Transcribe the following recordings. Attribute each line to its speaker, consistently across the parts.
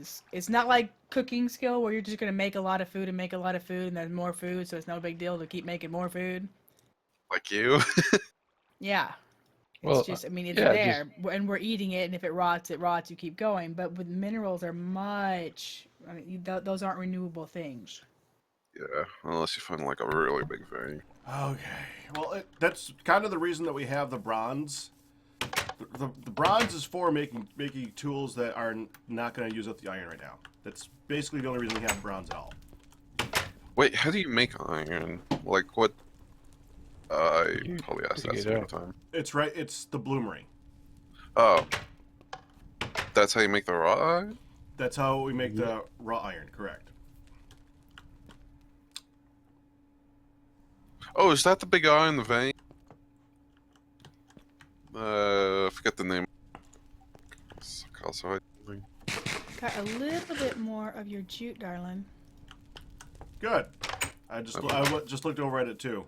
Speaker 1: is. It's not like cooking skill where you're just gonna make a lot of food and make a lot of food and there's more food, so it's no big deal to keep making more food.
Speaker 2: Like you.
Speaker 1: Yeah. It's
Speaker 3: Well,
Speaker 1: just, I mean, it's
Speaker 3: yeah, just
Speaker 1: there, and we're eating it, and if it rots, it rots. You keep going. But with minerals, are much. I mean, those aren't renewable things.
Speaker 2: Yeah, unless you find like a really big vein.
Speaker 4: Okay. Well, that's kind of the reason that we have the bronze. The bronze is for making tools that are not going to use up the iron right now. That's basically the only reason we have bronze at all.
Speaker 2: Wait, how do you make iron? Like what? I
Speaker 3: You
Speaker 2: probably asked that
Speaker 3: dig it
Speaker 2: so many
Speaker 3: out.
Speaker 2: times.
Speaker 4: It's right. It's the bloomery.
Speaker 2: Oh, that's how you make the raw iron?
Speaker 4: That's how we make the raw iron. Correct.
Speaker 2: Oh, is that the big eye in the vein? I forget the name. Also,
Speaker 1: Got a little bit more of your jute, darling.
Speaker 4: Good. I just looked over at it too.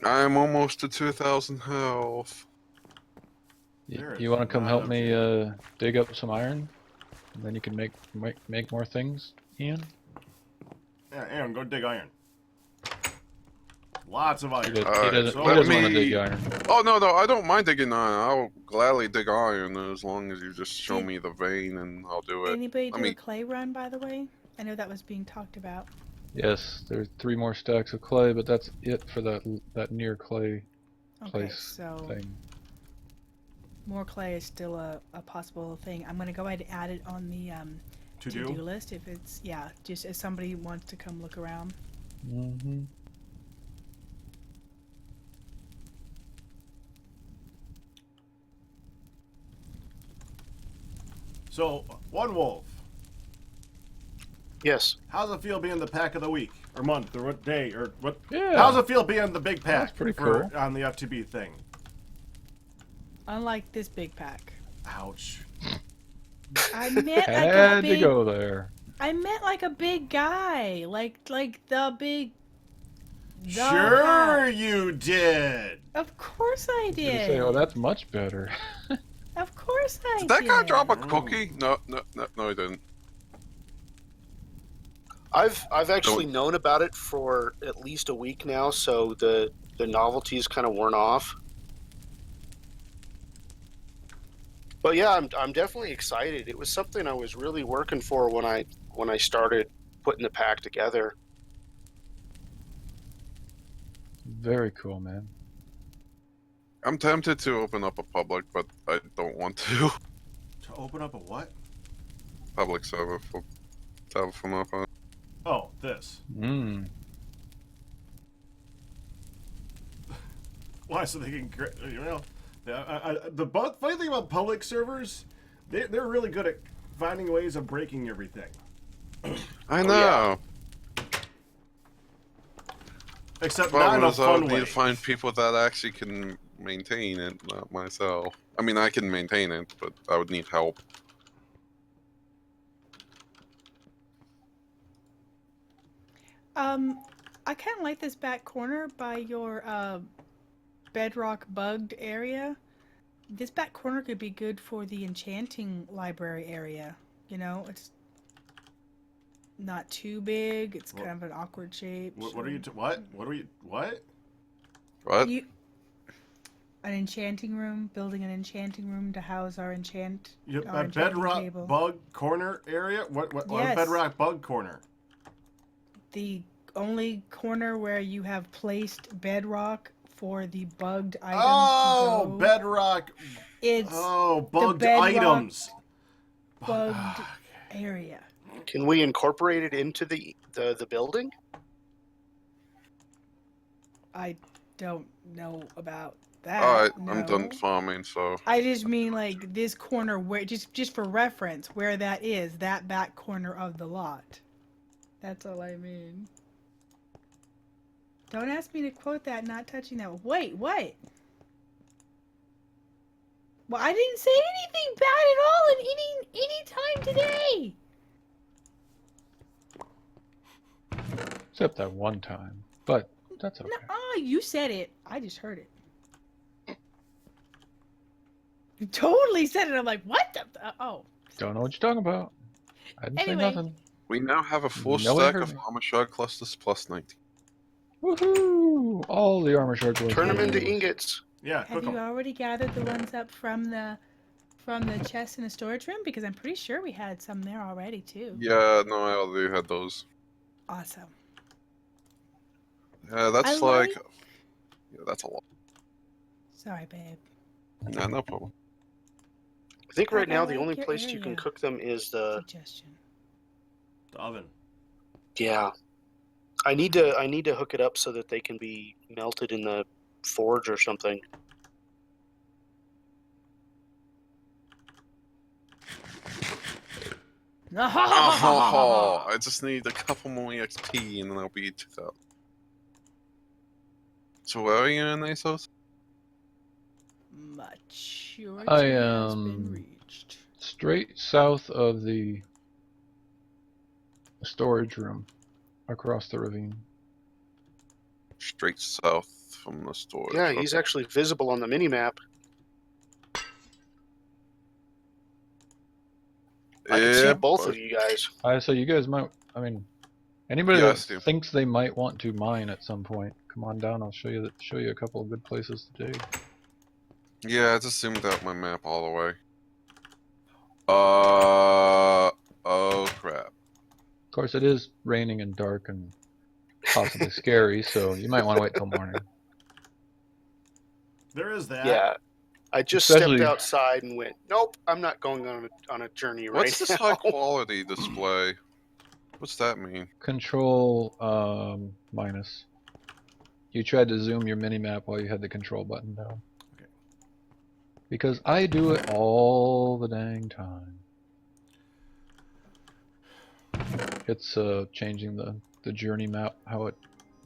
Speaker 2: I'm almost to 2,000 health.
Speaker 3: You want to come help me dig up some iron, and then you can make more things, Ian?
Speaker 4: Yeah, Aaron, go dig iron. Lots of iron.
Speaker 3: He
Speaker 2: Alright,
Speaker 3: doesn't
Speaker 2: let
Speaker 3: want to
Speaker 2: me-
Speaker 3: dig iron.
Speaker 2: Oh no, I don't mind digging iron. I'll gladly dig iron as long as you just show me the vein and I'll do it.
Speaker 1: Anybody do
Speaker 2: me-
Speaker 1: a clay run, by the way? I know that was being talked about.
Speaker 3: Yes, there's 3 more stacks of clay, but that's it for that near clay
Speaker 1: Okay,
Speaker 3: place
Speaker 1: so
Speaker 3: thing.
Speaker 1: more clay is still a possible thing. I'm gonna go ahead and add it on the to-do list if it's just if somebody wants to come look around.
Speaker 3: Mm-hmm.
Speaker 4: So, One Wolf,
Speaker 5: Yes.
Speaker 4: how's it feel being the pack of the week or month or what day or what?
Speaker 3: Yeah.
Speaker 4: How's it feel being the big pack?
Speaker 3: That's pretty cool.
Speaker 4: On the FTB thing.
Speaker 1: Unlike this big pack.
Speaker 4: Ouch.
Speaker 1: I meant like a
Speaker 3: Had to
Speaker 1: big.
Speaker 3: go there.
Speaker 1: I meant like a big guy, like the big. The
Speaker 4: Sure,
Speaker 1: pack.
Speaker 4: you did.
Speaker 1: Of course I
Speaker 3: You
Speaker 1: did.
Speaker 3: say, oh, that's much better.
Speaker 1: Of course I
Speaker 2: Did
Speaker 1: did.
Speaker 2: that guy drop a cookie? No, he didn't.
Speaker 5: I've actually known about it for at least a week now, so the novelty's kind of worn off. But yeah, I'm definitely excited. It was something I was really working for when I started putting the pack together.
Speaker 3: Very cool, man.
Speaker 2: I'm tempted to open up a public, but I don't want to.
Speaker 4: To open up a what?
Speaker 2: Public server for TerraFirmaPunk.
Speaker 4: Oh, this.
Speaker 3: Mm.
Speaker 4: Why? So they can, the funny thing about public servers, they're really good at finding ways of breaking everything.
Speaker 2: I know.
Speaker 4: Except not in a
Speaker 2: I
Speaker 4: fun
Speaker 2: would
Speaker 4: way.
Speaker 2: need to find people that actually can maintain it, not myself. I mean, I can maintain it, but I would need help.
Speaker 1: I kind of like this back corner by your bedrock bugged area. This back corner could be good for the enchanting library area. You know, it's not too big. It's kind of an awkward shape.
Speaker 4: What are you? What? What are you? What?
Speaker 2: What?
Speaker 1: An enchanting room, building an enchanting room to house our enchant.
Speaker 4: You,
Speaker 1: our
Speaker 4: a
Speaker 1: enchanting
Speaker 4: bedrock
Speaker 1: table.
Speaker 4: bug corner area? What
Speaker 1: Yes.
Speaker 4: a bedrock bug corner?
Speaker 1: The only corner where you have placed bedrock for the bugged items
Speaker 4: Oh,
Speaker 1: to go.
Speaker 4: bedrock.
Speaker 1: It's
Speaker 4: bugged
Speaker 1: bedrock
Speaker 4: items.
Speaker 1: bugged area.
Speaker 5: Can we incorporate it into the building?
Speaker 1: I don't know about that.
Speaker 2: Alright,
Speaker 1: no.
Speaker 2: I'm done farming, so...
Speaker 1: I just mean like this corner where just for reference where that is, that back corner of the lot. That's all I mean. Don't ask me to quote that, not touching that. Wait, what? Well, I didn't say anything bad at all at any time today.
Speaker 3: Except that one time. But that's okay.
Speaker 1: No, you said it. I just heard it. You totally said it. I'm like, what the? Oh,
Speaker 3: Don't know what you're talking about. I didn't say
Speaker 1: Anyway.
Speaker 3: nothing.
Speaker 2: We now have a full
Speaker 3: Nobody
Speaker 2: stack
Speaker 3: heard
Speaker 2: of
Speaker 3: me.
Speaker 2: armor shard clusters plus 19.
Speaker 3: Woohoo! All the armor shard glowstone.
Speaker 5: Turn them into ingots.
Speaker 4: Yeah,
Speaker 1: Have
Speaker 4: cook
Speaker 1: you
Speaker 4: 'em.
Speaker 1: already gathered the ones up from the chest in the storage room? Because I'm pretty sure we had some there already too.
Speaker 2: Yeah, no, I already had those.
Speaker 1: Awesome.
Speaker 2: Yeah, that's
Speaker 1: I
Speaker 2: like...
Speaker 1: like-
Speaker 2: Yeah, that's a lot.
Speaker 1: Sorry, babe.
Speaker 2: Nah, no problem.
Speaker 5: I think right
Speaker 1: I
Speaker 5: now the
Speaker 1: like
Speaker 5: only
Speaker 1: your
Speaker 5: place you can
Speaker 1: area.
Speaker 5: cook them is the
Speaker 1: Suggestion.
Speaker 4: The oven.
Speaker 5: yeah. I need to hook it up so that they can be melted in the forge or something.
Speaker 2: Oh, I just need a couple more EXP and then I'll be 2000. So where are you in ASOS?
Speaker 1: Maturity
Speaker 3: I
Speaker 1: has
Speaker 3: am
Speaker 1: been reached.
Speaker 3: straight south of the storage room, across the ravine.
Speaker 2: Straight south from the storage.
Speaker 5: Yeah, he's
Speaker 2: okay.
Speaker 5: actually visible on the mini map. I can see
Speaker 2: Yeah,
Speaker 5: both
Speaker 2: but-
Speaker 5: of you guys.
Speaker 3: So you guys might, I mean, anybody
Speaker 2: Yeah, I
Speaker 3: that
Speaker 2: see.
Speaker 3: thinks they might want to mine at some point, come on down. I'll show you a couple of good places to dig.
Speaker 2: Yeah, I just zoomed out my map all the way. Oh crap.
Speaker 3: Of course, it is raining and dark and possibly scary, so you might want to wait till morning.
Speaker 4: There is that.
Speaker 5: Yeah. I just
Speaker 3: Especially-
Speaker 5: stepped outside and went, nope, I'm not going on a journey right
Speaker 2: What's this
Speaker 5: now.
Speaker 2: high quality display? What's that mean?
Speaker 3: Control minus. You tried to zoom your mini-map while you had the control button down.
Speaker 4: Okay.
Speaker 3: Because I do it all the dang time. It's changing the journey map, how it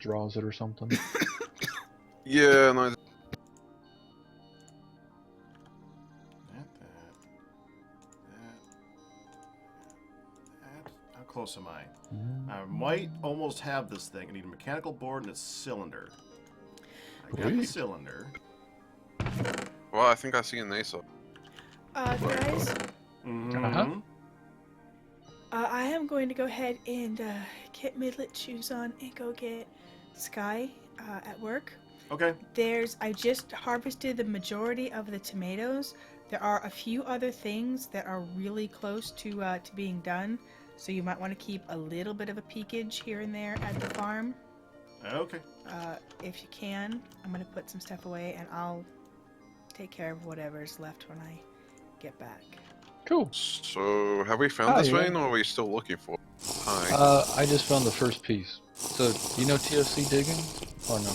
Speaker 3: draws it or something.
Speaker 2: Yeah, no,
Speaker 4: That. How close am I? I might almost have this thing. I need a mechanical board and a cylinder. I got the
Speaker 3: Sweet.
Speaker 4: cylinder.
Speaker 2: well, I think I see an ASOS.
Speaker 1: Guys,
Speaker 4: Mm-hmm.
Speaker 1: I am going to go ahead and get Midlet shoes on and go get Sky at work.
Speaker 4: Okay.
Speaker 1: I just harvested the majority of the tomatoes. There are a few other things that are really close to being done, so you might want to keep a little bit of a peekage here and there at the farm.
Speaker 4: Okay.
Speaker 1: If you can. I'm going to put some stuff away and I'll take care of whatever's left when I get back.
Speaker 3: Cool.
Speaker 2: So, have we found
Speaker 3: Hi,
Speaker 2: this
Speaker 3: yeah.
Speaker 2: vein, or are we still looking for it? Hi.
Speaker 3: I just found the first piece. So, you know TFC digging? Or no?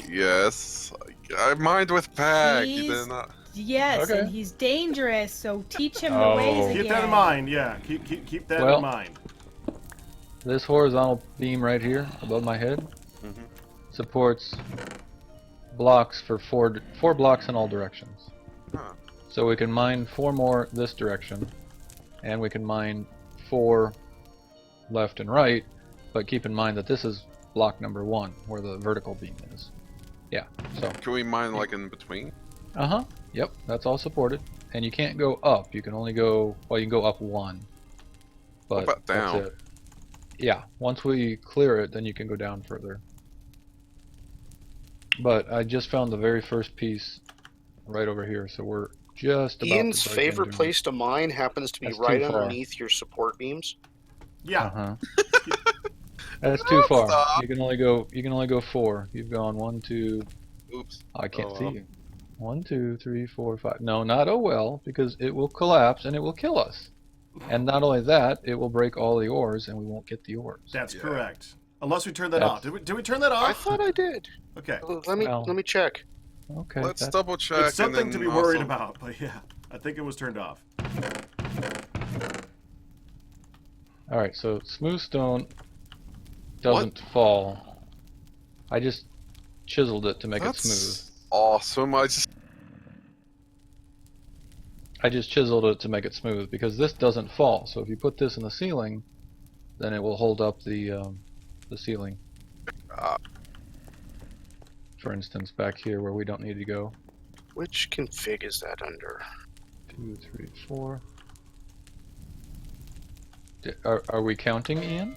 Speaker 2: Yes. I mined with Pack. You
Speaker 1: He's-
Speaker 2: did not.
Speaker 1: Yes,
Speaker 3: Okay.
Speaker 1: and he's dangerous, so teach him the
Speaker 3: Oh.
Speaker 1: ways again.
Speaker 4: Keep that in mind. Yeah. Keep that
Speaker 3: Well-
Speaker 4: in mind.
Speaker 3: This horizontal beam right here above my head
Speaker 2: Mhm.
Speaker 3: supports blocks for four blocks in all directions.
Speaker 2: Huh.
Speaker 3: So we can mine 4 more this direction, and we can mine 4 left and right, but keep in mind that this is block number 1, where the vertical beam is. Yeah, so,
Speaker 2: Can we mine like in between?
Speaker 3: yep, that's all supported. And you can't go up, you can only go, well, you can go up 1. But
Speaker 2: about down?
Speaker 3: that's it. Yeah, once we clear it, then you can go down further. But I just found the very first piece right over here, so we're just about
Speaker 5: Ian's
Speaker 3: to break
Speaker 5: favorite
Speaker 3: into it.
Speaker 5: place to mine happens to be
Speaker 3: That's
Speaker 5: right
Speaker 3: too far.
Speaker 5: underneath your support beams.
Speaker 4: Yeah.
Speaker 3: Uh-huh. That's too far.
Speaker 2: Stop.
Speaker 3: You can only go 4. You've gone 1, 2.
Speaker 2: Oops.
Speaker 3: I can't
Speaker 2: Oh,
Speaker 3: see
Speaker 2: well.
Speaker 3: you. 1, 2, 3, 4, 5. No, not oh well, because it will collapse and it will kill us. And not only that, it will break all the ores and we won't get the ores.
Speaker 4: That's
Speaker 2: Yeah.
Speaker 4: correct. Unless we turn that
Speaker 3: That's-
Speaker 4: off. Did we turn that off?
Speaker 5: I thought I did.
Speaker 4: Okay.
Speaker 5: Let me check.
Speaker 3: Okay.
Speaker 2: Let's
Speaker 3: that's-
Speaker 2: double check.
Speaker 4: It's something
Speaker 2: and
Speaker 4: to
Speaker 2: then
Speaker 4: be worried
Speaker 2: also-
Speaker 4: about, but yeah, I think it was turned off.
Speaker 3: All right. So smooth stone doesn't fall. I just chiseled it to make it smooth.
Speaker 2: That's awesome.
Speaker 3: I just chiseled it to make it smooth because this doesn't fall. So if you put this in the ceiling, then it will hold up the ceiling.
Speaker 2: Ah.
Speaker 3: For instance, back here where we don't need to go.
Speaker 5: Which config is that under?
Speaker 3: 2, 3, 4. Are we counting, Ian?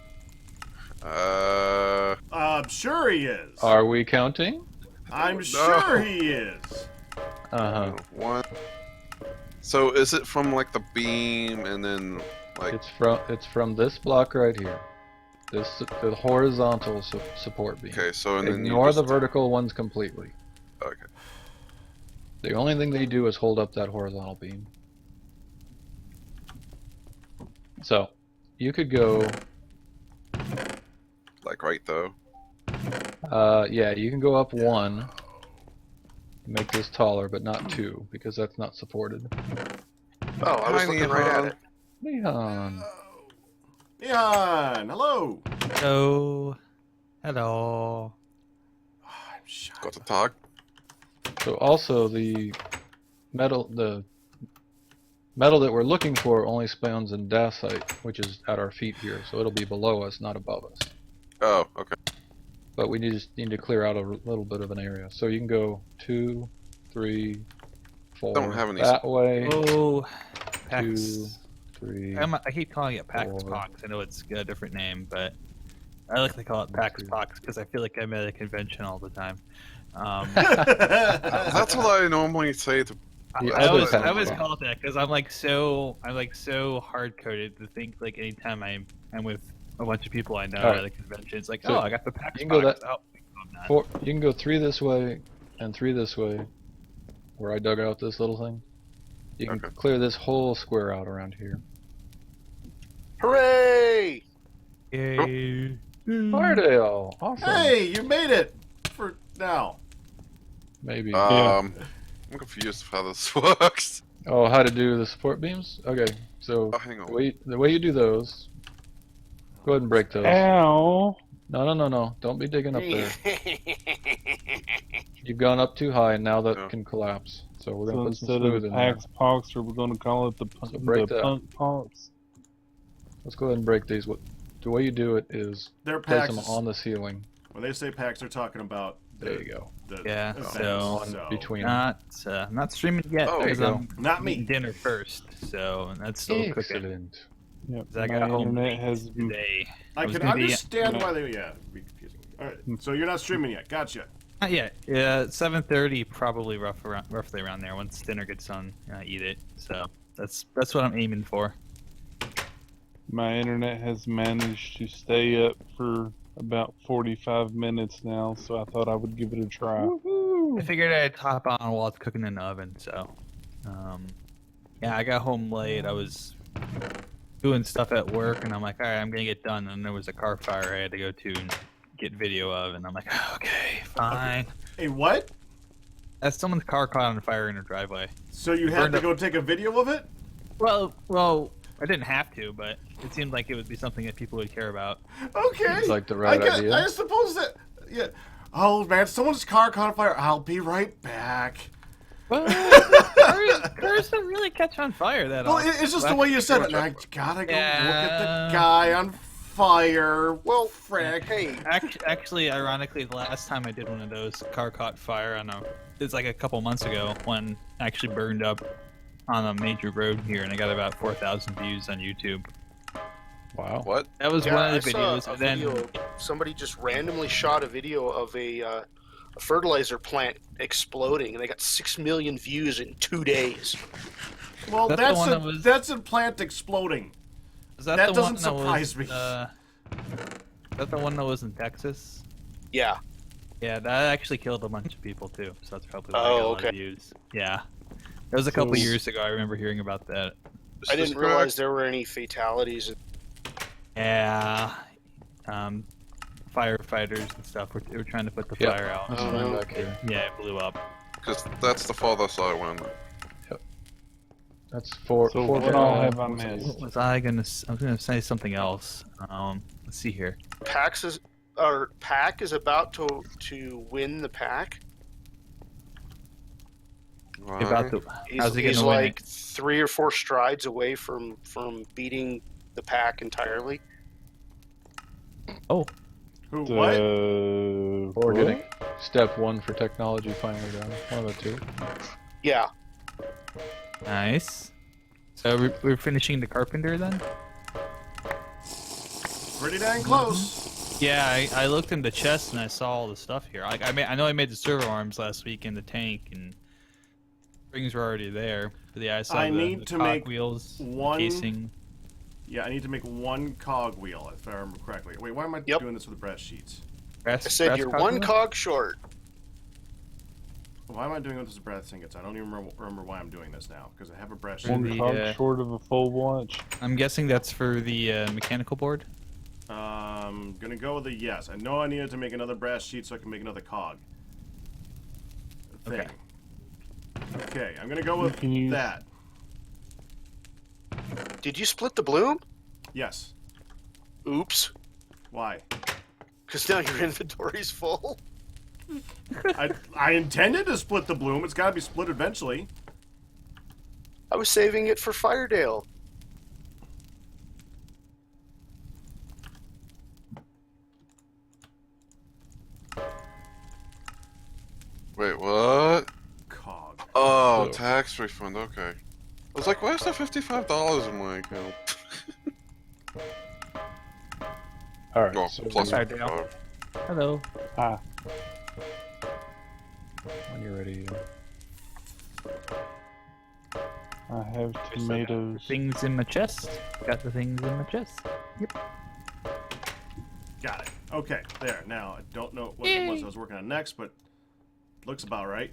Speaker 4: I'm sure he is.
Speaker 3: Are we counting?
Speaker 4: I'm
Speaker 2: No.
Speaker 4: sure he is.
Speaker 3: Uh-huh.
Speaker 2: One. So is it from like the beam and then like?
Speaker 3: It's from this block right here. The horizontal support beam.
Speaker 2: Okay, so and then you
Speaker 3: Ignore the
Speaker 2: just-
Speaker 3: vertical ones completely.
Speaker 2: Okay.
Speaker 3: The only thing they do is hold up that horizontal beam. So, you could go,
Speaker 2: Like right though.
Speaker 3: yeah, you can go up 1, make this taller, but not 2, because that's not supported.
Speaker 5: Oh, I was
Speaker 2: Hi,
Speaker 5: looking right at
Speaker 2: Leon.
Speaker 5: it.
Speaker 3: Leon!
Speaker 4: Leon, hello.
Speaker 6: Hello. Hello.
Speaker 4: Oh, I'm shy.
Speaker 2: Got to talk.
Speaker 3: So also the metal that we're looking for only spawns in dacite, which is at our feet here, so it'll be below us, not above us.
Speaker 2: Oh, okay.
Speaker 3: But we just need to clear out a little bit of an area. So you can go 2, 3, 4,
Speaker 2: Don't have any
Speaker 3: that way,
Speaker 6: Oh,
Speaker 3: 2,
Speaker 6: Pax.
Speaker 3: 3,
Speaker 6: I keep calling it Pax
Speaker 3: four.
Speaker 6: Pox. I know it's got a different name, but I like to call it Pax
Speaker 3: Three.
Speaker 6: Pox because I feel like I'm at a convention all the time.
Speaker 2: That's what I normally say to.
Speaker 3: The
Speaker 6: I
Speaker 3: other
Speaker 6: always
Speaker 3: Pax
Speaker 6: call it that because I'm like so hard coded to think like anytime I'm with a bunch of people I know
Speaker 3: Alright.
Speaker 6: at a convention, it's like,
Speaker 3: So,
Speaker 6: oh, I got the Pax
Speaker 3: you can go
Speaker 6: Pox.
Speaker 3: that-
Speaker 6: Oh, I'm not.
Speaker 3: 4. You can go 3 this way and 3 this way, where I dug out this little thing. You can
Speaker 2: Okay.
Speaker 3: clear this whole square out around here.
Speaker 5: Hooray!
Speaker 6: Yay.
Speaker 3: Fardale! Awesome!
Speaker 4: Hey, you made it for now.
Speaker 3: Maybe.
Speaker 2: I'm confused with how this works.
Speaker 3: Oh, how to do the support beams? Okay, so
Speaker 2: Oh, hang on.
Speaker 3: the way you do those, go ahead and break those.
Speaker 7: Ow!
Speaker 3: No. Don't be digging up there. You've gone up too high, and now that
Speaker 2: Yeah.
Speaker 3: can collapse. So we're
Speaker 7: So
Speaker 3: gonna put some
Speaker 7: instead
Speaker 3: smooth
Speaker 7: of
Speaker 3: in there.
Speaker 7: Pax Pox, are we going to call it the,
Speaker 3: So break that.
Speaker 7: Punk Pox?
Speaker 3: Let's go ahead and break these. The way you do it is
Speaker 4: They're
Speaker 3: place
Speaker 4: packs.
Speaker 3: them on the ceiling.
Speaker 4: When they say packs, they're talking about.
Speaker 3: There you go.
Speaker 4: The
Speaker 6: Yeah,
Speaker 4: events,
Speaker 6: so-
Speaker 3: Between.
Speaker 6: Not streaming yet
Speaker 2: Oh,
Speaker 3: there you
Speaker 6: because
Speaker 3: go.
Speaker 6: I'm
Speaker 4: Not me.
Speaker 6: eating dinner first, so that's still cooking.
Speaker 3: Excellent.
Speaker 7: Yep.
Speaker 6: 'Cause I
Speaker 7: My
Speaker 6: got home
Speaker 7: internet
Speaker 6: late
Speaker 7: has
Speaker 6: today.
Speaker 4: I
Speaker 6: was
Speaker 4: can
Speaker 6: gonna be-
Speaker 4: understand why they. Yeah, it'd be confusing. All right, so you're not streaming yet. Gotcha.
Speaker 6: Not yet. Yeah, 7:30 probably roughly around there. Once dinner gets done, eat it. So that's what I'm aiming for.
Speaker 7: My internet has managed to stay up for about 45 minutes now, so I thought I would give it a try.
Speaker 6: I figured I'd hop on while it's cooking in the oven. So, yeah, I got home late. I was doing stuff at work, and I'm like, all right, I'm gonna get done. And there was a car fire I had to go to and get video of, and I'm like, okay, fine.
Speaker 4: Hey, what?
Speaker 6: That's someone's car caught on fire in her driveway.
Speaker 4: So you had
Speaker 6: Burned
Speaker 4: to
Speaker 6: up.
Speaker 4: go take a video of it?
Speaker 6: Well, I didn't have to, but it seemed like it would be something that people would care about.
Speaker 4: Okay.
Speaker 3: Seems like the right idea.
Speaker 4: I suppose that. Yeah. Oh man, someone's car caught on fire. I'll be right back.
Speaker 6: Well, cars don't really catch on fire that
Speaker 4: Well,
Speaker 6: often.
Speaker 4: it's just the way you said it. And I gotta go look at the guy on fire. Well, frick.
Speaker 5: Hey,
Speaker 6: Actually, ironically, the last time I did one of those, car caught fire on it's like a couple months ago, one actually burned up on a major road here, and I got about 4,000 views on YouTube.
Speaker 3: Wow.
Speaker 2: What?
Speaker 6: That was
Speaker 5: yeah,
Speaker 6: one
Speaker 5: I
Speaker 6: of the
Speaker 5: saw
Speaker 6: videos.
Speaker 5: a
Speaker 6: And then
Speaker 5: video. Somebody just randomly shot a video of a fertilizer plant exploding, and they got 6 million views in 2 days.
Speaker 4: Well,
Speaker 6: That's the one that was-
Speaker 4: that's a plant exploding.
Speaker 6: is that
Speaker 4: that
Speaker 6: the
Speaker 4: doesn't
Speaker 6: one that
Speaker 4: surprise
Speaker 6: was,
Speaker 4: me.
Speaker 6: Is that the one that was in Texas?
Speaker 5: Yeah.
Speaker 6: Yeah, that actually killed a bunch of people too. So that's probably why I
Speaker 5: Oh,
Speaker 6: got a lot
Speaker 5: okay.
Speaker 6: of views. Yeah, that was a couple
Speaker 7: So-
Speaker 6: years ago. I remember hearing about that.
Speaker 2: Is
Speaker 5: I
Speaker 2: this
Speaker 5: didn't realize
Speaker 2: correct?
Speaker 5: there were any fatalities.
Speaker 6: Yeah, firefighters and stuff were trying to put the
Speaker 3: Yep.
Speaker 6: fire out.
Speaker 3: That's
Speaker 5: Oh,
Speaker 3: right
Speaker 5: no.
Speaker 3: back here.
Speaker 6: Yeah, it blew up.
Speaker 2: Because that's the farthest I went.
Speaker 3: That's four.
Speaker 7: So
Speaker 3: four
Speaker 7: what all
Speaker 3: down.
Speaker 7: have I
Speaker 6: What
Speaker 7: missed?
Speaker 6: was I gonna? I was gonna say something else. Let's see here.
Speaker 5: Pack is about to win the pack.
Speaker 6: About the
Speaker 5: He's,
Speaker 6: how's he
Speaker 5: he's
Speaker 6: gonna win
Speaker 5: like 3 or 4 strides away from beating the pack entirely.
Speaker 4: Who? What?
Speaker 3: Or getting step 1 for technology finally done. One of the two.
Speaker 5: Yeah.
Speaker 6: Nice. So we're finishing the carpenter then.
Speaker 4: Pretty dang close.
Speaker 6: Yeah, I looked in the chest and I saw all the stuff here. I know I made the servo arms last week in the tank, and springs were already there. But yeah, I saw
Speaker 4: I
Speaker 6: the
Speaker 4: need to
Speaker 6: cog
Speaker 4: make
Speaker 6: wheels, the
Speaker 4: one-
Speaker 6: casing.
Speaker 4: Yeah, I need to make one cog wheel, if I remember correctly. Wait, why am I doing this with the brass sheets?
Speaker 6: Brass,
Speaker 5: I said
Speaker 6: brass
Speaker 5: you're
Speaker 6: cog
Speaker 5: one
Speaker 6: wheel?
Speaker 5: cog short.
Speaker 4: Why am I doing this with brass ingots? I don't even remember why I'm doing this now, because I have a brass sheet.
Speaker 6: One
Speaker 7: One
Speaker 6: the,
Speaker 7: cog short of a full watch.
Speaker 6: I'm guessing that's for the mechanical board.
Speaker 4: Gonna go with a yes. I know I needed to make another brass sheet so I can make another cog. Thing.
Speaker 6: Okay.
Speaker 4: Okay, I'm gonna go with
Speaker 7: can use-
Speaker 4: that.
Speaker 5: Did you split the bloom?
Speaker 4: Yes.
Speaker 5: Oops.
Speaker 4: Why?
Speaker 5: Because now your inventory's full.
Speaker 4: I intended to split the bloom. It's gotta be split eventually.
Speaker 5: I was saving it for Firedale.
Speaker 2: Wait, what?
Speaker 4: Cog.
Speaker 2: Oh,
Speaker 3: So-
Speaker 2: tax refund. Okay. I was like, why is there $55 in my account?
Speaker 3: Alright,
Speaker 2: Well,
Speaker 3: so
Speaker 2: plus
Speaker 6: Hi,
Speaker 2: 55.
Speaker 6: Hello.
Speaker 7: Ah,
Speaker 3: when you're ready.
Speaker 7: I have tomatoes.
Speaker 6: Things in my chest. Got the things in my chest.
Speaker 4: Got it. Okay, there. Now, I don't know what it was I was working on next, but looks about right.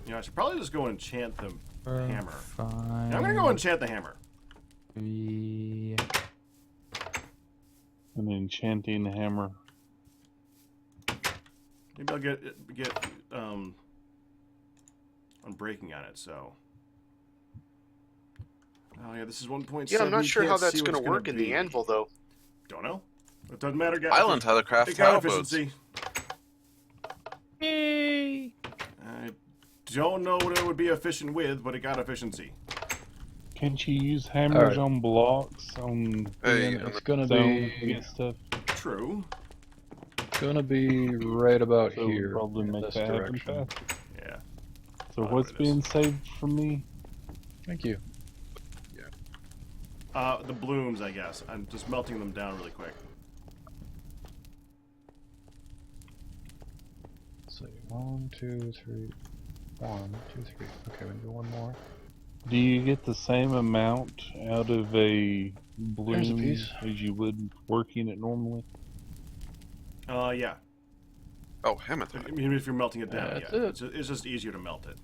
Speaker 4: You know, I should probably just go and enchant the hammer.
Speaker 6: Fine.
Speaker 4: Yeah, I'm gonna go enchant the hammer.
Speaker 6: Yeah.
Speaker 7: An enchanting hammer.
Speaker 4: Maybe I'll get unbreaking on it. So. Oh yeah, this is 1.7.
Speaker 5: Yeah, I'm not
Speaker 4: You
Speaker 5: sure how
Speaker 4: can't
Speaker 5: that's
Speaker 4: see
Speaker 5: going
Speaker 4: what's
Speaker 5: to work in the
Speaker 4: be.
Speaker 5: anvil, though.
Speaker 4: Don't know. It doesn't matter.
Speaker 2: Island had a craft
Speaker 4: It got
Speaker 2: sailboats.
Speaker 4: efficiency.
Speaker 6: Yay!
Speaker 4: I don't know what it would be efficient with, but it got efficiency.
Speaker 7: Can't you use hammers
Speaker 3: Alright.
Speaker 7: on blocks on
Speaker 2: Hey,
Speaker 3: It's gonna
Speaker 7: stone
Speaker 3: be
Speaker 7: and stuff?
Speaker 4: True.
Speaker 3: right about
Speaker 7: So
Speaker 3: here.
Speaker 7: probably
Speaker 3: in
Speaker 7: make
Speaker 3: this
Speaker 7: that happen
Speaker 3: direction.
Speaker 7: fast.
Speaker 4: Yeah.
Speaker 7: So
Speaker 4: Whatever
Speaker 7: what's
Speaker 4: it is.
Speaker 7: being saved from me?
Speaker 3: Thank you.
Speaker 4: The blooms, I guess. I'm just melting them down really quick.
Speaker 3: Let's see. 1, 2, 3. 1, 2, 3. Okay, we can do one more.
Speaker 7: Do you get the same amount out of a
Speaker 3: There's a
Speaker 7: bloom
Speaker 3: piece.
Speaker 7: as you would working it normally?
Speaker 4: Yeah.
Speaker 2: Oh, hematite.
Speaker 4: Even if you're melting it down,
Speaker 3: That's
Speaker 4: yeah.
Speaker 3: it.
Speaker 4: It's just easier to melt it.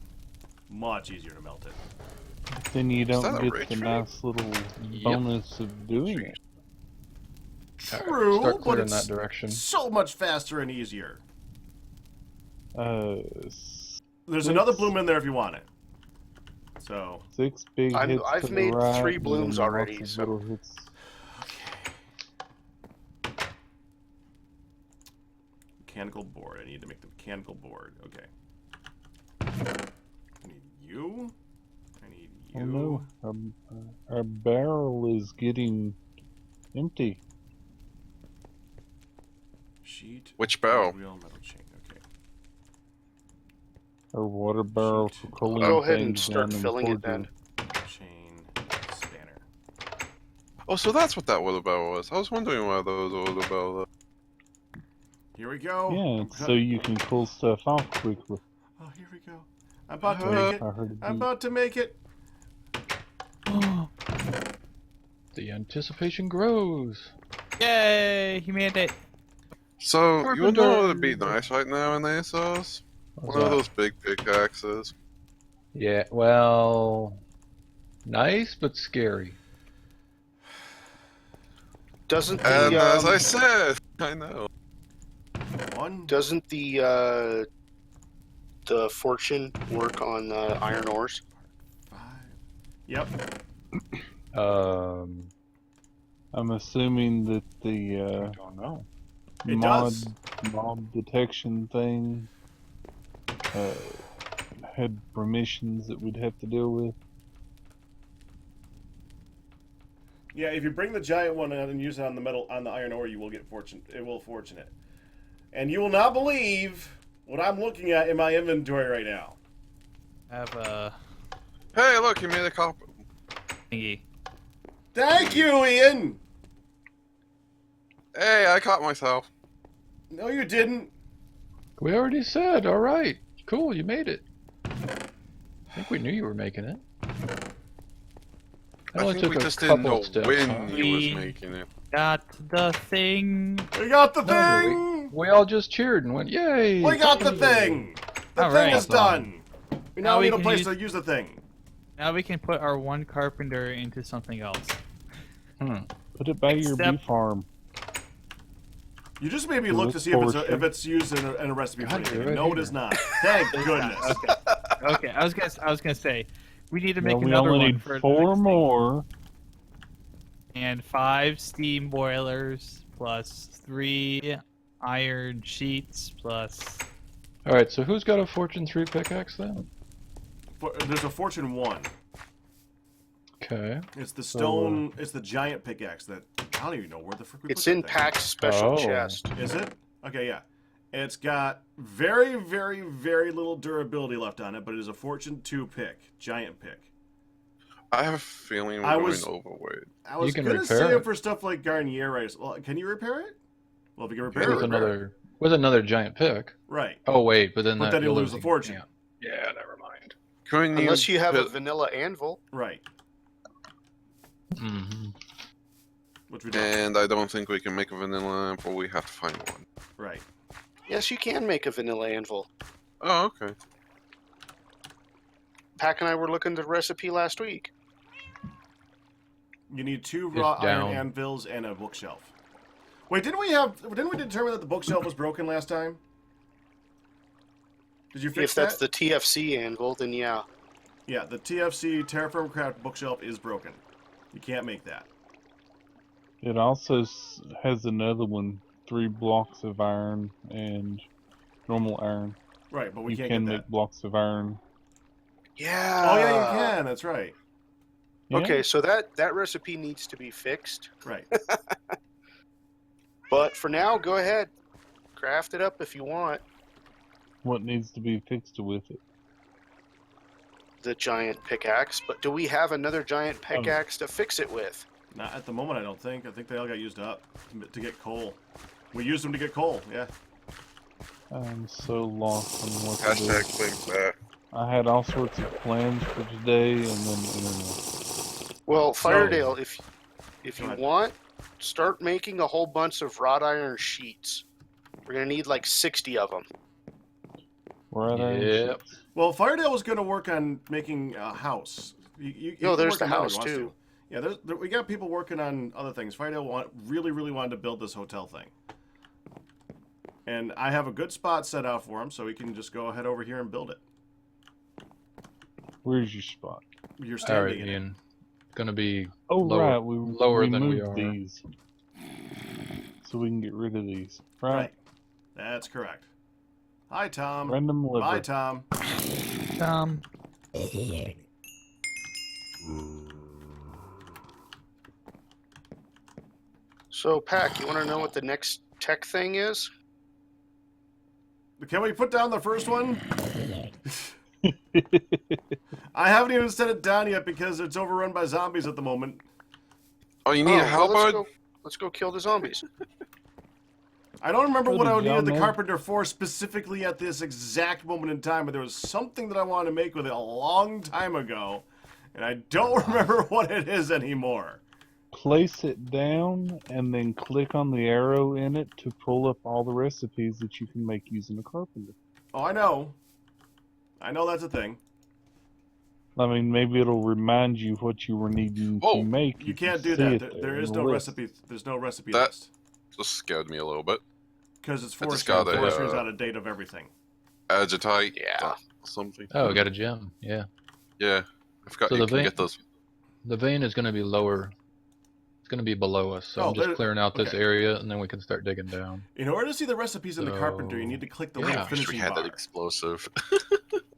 Speaker 4: Much easier to melt it.
Speaker 7: Then you
Speaker 2: that
Speaker 7: don't
Speaker 2: a
Speaker 7: get
Speaker 2: rage
Speaker 7: the
Speaker 2: tree?
Speaker 7: nice little bonus of doing it.
Speaker 4: True,
Speaker 3: Start
Speaker 4: but
Speaker 3: clearing
Speaker 4: it's
Speaker 3: that direction.
Speaker 4: so much faster and easier. There's
Speaker 7: Six-
Speaker 4: another bloom in there if you want it. So,
Speaker 7: 6 big hits
Speaker 5: I've
Speaker 7: to the
Speaker 5: made
Speaker 7: right,
Speaker 5: 3
Speaker 7: and
Speaker 5: blooms
Speaker 7: then
Speaker 5: already,
Speaker 7: lots of
Speaker 5: so-
Speaker 7: little hits.
Speaker 4: mechanical board. I need to make the mechanical board. Okay. I need you. I need you.
Speaker 7: Oh no, our barrel is getting empty.
Speaker 4: Sheet.
Speaker 2: Which barrel?
Speaker 4: Wheel, metal chain. Okay.
Speaker 7: Our water barrel
Speaker 4: Shoot.
Speaker 7: for cooling
Speaker 5: Go ahead and
Speaker 7: things
Speaker 5: start
Speaker 7: down in
Speaker 5: filling it
Speaker 7: Portland.
Speaker 5: then.
Speaker 4: Chain. Spanner.
Speaker 2: Oh, so that's what that water barrel was. I was wondering why those water barrel.
Speaker 4: Here we go.
Speaker 7: Yeah,
Speaker 4: I'm
Speaker 7: so you can cool stuff off quickly.
Speaker 4: Oh, here we go. I'm about to make it.
Speaker 7: I heard
Speaker 4: I'm
Speaker 7: it.
Speaker 4: about to make it.
Speaker 3: The anticipation grows.
Speaker 6: Yay! He made it.
Speaker 2: So, you would know what would be
Speaker 3: Carpenter.
Speaker 2: nice right now in ASOS?
Speaker 3: What's
Speaker 2: One of
Speaker 3: that?
Speaker 2: those big pickaxes.
Speaker 3: Yeah, well, nice but scary.
Speaker 5: Doesn't
Speaker 2: And as I
Speaker 5: the
Speaker 2: said, I know.
Speaker 4: One.
Speaker 5: doesn't the fortune work on iron ores?
Speaker 4: 5. Yep.
Speaker 7: I'm assuming that
Speaker 3: I
Speaker 7: the
Speaker 3: don't know.
Speaker 4: It
Speaker 7: mod
Speaker 4: does.
Speaker 7: mob detection thing had permissions that we'd have to deal with.
Speaker 4: Yeah, if you bring the giant one out and use it on the metal on the iron ore, you will get fortune. It will fortunate. And you will not believe what I'm looking at in my inventory right now.
Speaker 6: I have
Speaker 2: Hey, look, you made a
Speaker 6: thingy.
Speaker 4: Thank you, Ian.
Speaker 2: Hey, I caught myself.
Speaker 4: No, you didn't.
Speaker 3: We already said, all right, cool, you made it. I think we knew you were making it. It
Speaker 2: I
Speaker 3: only
Speaker 2: think
Speaker 3: took
Speaker 2: we
Speaker 3: a
Speaker 2: just didn't
Speaker 3: couple
Speaker 2: know
Speaker 3: steps,
Speaker 2: when
Speaker 3: huh?
Speaker 2: he was making it.
Speaker 6: Got the thing.
Speaker 4: We got the
Speaker 3: No,
Speaker 4: thing.
Speaker 3: we all just cheered and went, yay!
Speaker 4: We got the thing. The
Speaker 6: All
Speaker 4: thing
Speaker 6: right.
Speaker 4: is done. We now
Speaker 6: Now we
Speaker 4: need a
Speaker 6: can
Speaker 4: place
Speaker 6: use-
Speaker 4: to use the thing.
Speaker 6: Now we can put our one carpenter into something else.
Speaker 7: Put it by your
Speaker 6: Except-
Speaker 7: bee farm.
Speaker 4: You just made me
Speaker 7: Little
Speaker 4: look to see if
Speaker 7: portion.
Speaker 4: it's used in a recipe for
Speaker 3: God,
Speaker 4: anything.
Speaker 3: you're right
Speaker 4: No, it
Speaker 3: here.
Speaker 4: is not. Thank goodness.
Speaker 6: Okay. Okay. I was gonna say, we need to
Speaker 7: Now
Speaker 6: make
Speaker 7: we
Speaker 6: another
Speaker 7: only
Speaker 6: one
Speaker 7: need
Speaker 6: for the
Speaker 7: 4
Speaker 6: next thing.
Speaker 7: more.
Speaker 6: And 5 steam boilers plus 3 iron sheets plus.
Speaker 3: Alright, so who's got a Fortune 3 pickaxe then?
Speaker 4: There's a Fortune 1.
Speaker 3: Okay.
Speaker 4: It's the stone. It's the giant pickaxe that I don't even know where the frick we
Speaker 5: It's
Speaker 4: put
Speaker 5: in
Speaker 4: that thing.
Speaker 5: Pack's special
Speaker 3: Oh.
Speaker 5: chest.
Speaker 4: Is it? Okay, yeah. It's got very, very, very little durability left on it, but it is a Fortune 2 pick, giant pick.
Speaker 2: I have a feeling we're
Speaker 4: I
Speaker 2: going
Speaker 4: was-
Speaker 2: overweight.
Speaker 4: I was
Speaker 3: can
Speaker 4: gonna
Speaker 3: repair
Speaker 4: say
Speaker 3: it.
Speaker 4: it for stuff like Garnier rice. Well, can you repair it? Well, if you can repair
Speaker 2: Sure.
Speaker 4: it, repair it.
Speaker 3: With another giant pick.
Speaker 4: Right.
Speaker 3: Oh wait, but then
Speaker 4: But
Speaker 3: that
Speaker 4: then
Speaker 3: you'll
Speaker 4: you'll lose the fortune.
Speaker 3: Yeah, never mind.
Speaker 2: Can we
Speaker 5: Unless you have a
Speaker 2: put-
Speaker 5: vanilla anvil.
Speaker 4: Right.
Speaker 3: Mm-hmm.
Speaker 4: Which we don't.
Speaker 2: And I don't think we can make a vanilla ample. We have to find one.
Speaker 4: Right.
Speaker 5: Yes, you can make a vanilla anvil.
Speaker 2: Oh, okay.
Speaker 5: Pack and I were looking at the recipe last week.
Speaker 4: You need 2
Speaker 3: Just
Speaker 4: raw iron
Speaker 3: down.
Speaker 4: anvils and a bookshelf. Wait, didn't we determine that the bookshelf was broken last time? Did you fix
Speaker 5: If that's
Speaker 4: that?
Speaker 5: the TFC anvil, then yeah.
Speaker 4: Yeah, the TFC TerraFirmaPunk bookshelf is broken. You can't make that.
Speaker 7: It also has another one, 3 blocks of iron and normal iron.
Speaker 4: Right, but we
Speaker 7: You
Speaker 4: can't
Speaker 7: can
Speaker 4: get
Speaker 7: make
Speaker 4: that.
Speaker 7: blocks of iron.
Speaker 5: Yeah.
Speaker 4: Oh yeah, you can. That's right.
Speaker 7: Yeah.
Speaker 5: Okay, so that recipe needs to be fixed.
Speaker 4: Right.
Speaker 5: But for now, go ahead. Craft it up if you want.
Speaker 7: What needs to be fixed with it?
Speaker 5: The giant pickaxe. But do we have another giant
Speaker 7: Oh.
Speaker 5: pickaxe to fix it with?
Speaker 4: Not at the moment, I don't think. I think they all got used up to get coal. We used them to get coal. Yeah.
Speaker 7: I'm so lost on what to do.
Speaker 2: Hashtag claim back.
Speaker 7: I had all sorts of plans for today, and then the internet.
Speaker 5: Well,
Speaker 4: So-
Speaker 5: Firedale, if
Speaker 4: Go
Speaker 5: you
Speaker 4: ahead.
Speaker 5: want, start making a whole bunch of wrought iron sheets. We're gonna need like 60 of them.
Speaker 7: Right iron
Speaker 3: Yep.
Speaker 7: sheets.
Speaker 4: Well, Firedale was going to work on making a house. You
Speaker 5: No,
Speaker 4: can
Speaker 5: there's
Speaker 4: work
Speaker 5: the
Speaker 4: on that if
Speaker 5: house,
Speaker 4: he wants
Speaker 5: too.
Speaker 4: to. Yeah, we got people working on other things. Firedale really wanted to build this hotel thing. And I have a good spot set out for him, so he can just go ahead over here and build it.
Speaker 7: Where's your spot?
Speaker 4: You're
Speaker 3: Alright,
Speaker 4: standing in it.
Speaker 3: Ian. Gonna be
Speaker 7: Oh,
Speaker 3: lower,
Speaker 7: right. We
Speaker 3: lower than we
Speaker 7: removed
Speaker 3: are.
Speaker 7: these. So we can get rid of these. Right.
Speaker 4: Right. That's correct. Hi, Tom.
Speaker 7: Random liver.
Speaker 4: Bye, Tom.
Speaker 5: So, Pack, you want to know what the next tech thing is?
Speaker 4: Can we put down the first one? I haven't even set it down yet because it's overrun by zombies at the moment.
Speaker 2: Oh, you need a
Speaker 5: well,
Speaker 2: halberd?
Speaker 5: let's go kill the zombies.
Speaker 4: I don't remember
Speaker 7: Good
Speaker 4: what I would
Speaker 7: job,
Speaker 4: need the
Speaker 7: man.
Speaker 4: carpenter for specifically at this exact moment in time, but there was something that I wanted to make with it a long time ago, and I don't remember what it is anymore.
Speaker 7: Place it down and then click on the arrow in it to pull up all the recipes that you can make using a carpenter.
Speaker 4: Oh, I know. I know that's a thing.
Speaker 7: I mean, maybe it'll remind you what you were needing
Speaker 2: Whoa.
Speaker 7: to make.
Speaker 4: You
Speaker 7: if
Speaker 4: can't do
Speaker 7: see
Speaker 4: that.
Speaker 7: it
Speaker 4: There
Speaker 7: in
Speaker 4: is
Speaker 7: the
Speaker 4: no
Speaker 7: list.
Speaker 4: recipe. There's no recipe
Speaker 2: That-
Speaker 4: list
Speaker 2: Just scared me a little bit.
Speaker 4: because it's
Speaker 2: I just
Speaker 4: forestry.
Speaker 2: got a,
Speaker 4: Forestry is out of date of everything.
Speaker 2: Agitite.
Speaker 5: Yeah.
Speaker 2: Something.
Speaker 3: Oh, we got a gem. Yeah.
Speaker 2: Yeah. I forgot
Speaker 3: So
Speaker 2: you
Speaker 3: the
Speaker 2: can
Speaker 3: vein-
Speaker 2: get those.
Speaker 3: The vein is gonna be lower. It's gonna be below us. So
Speaker 4: Oh,
Speaker 3: I'm just
Speaker 4: there-
Speaker 3: clearing out this
Speaker 4: okay.
Speaker 3: area, and then we can start digging down.
Speaker 4: In order to see the recipes in the carpenter, you need to click the
Speaker 3: Yeah.
Speaker 4: little
Speaker 2: I wish we
Speaker 4: finishing
Speaker 2: had
Speaker 4: bar.
Speaker 2: that explosive.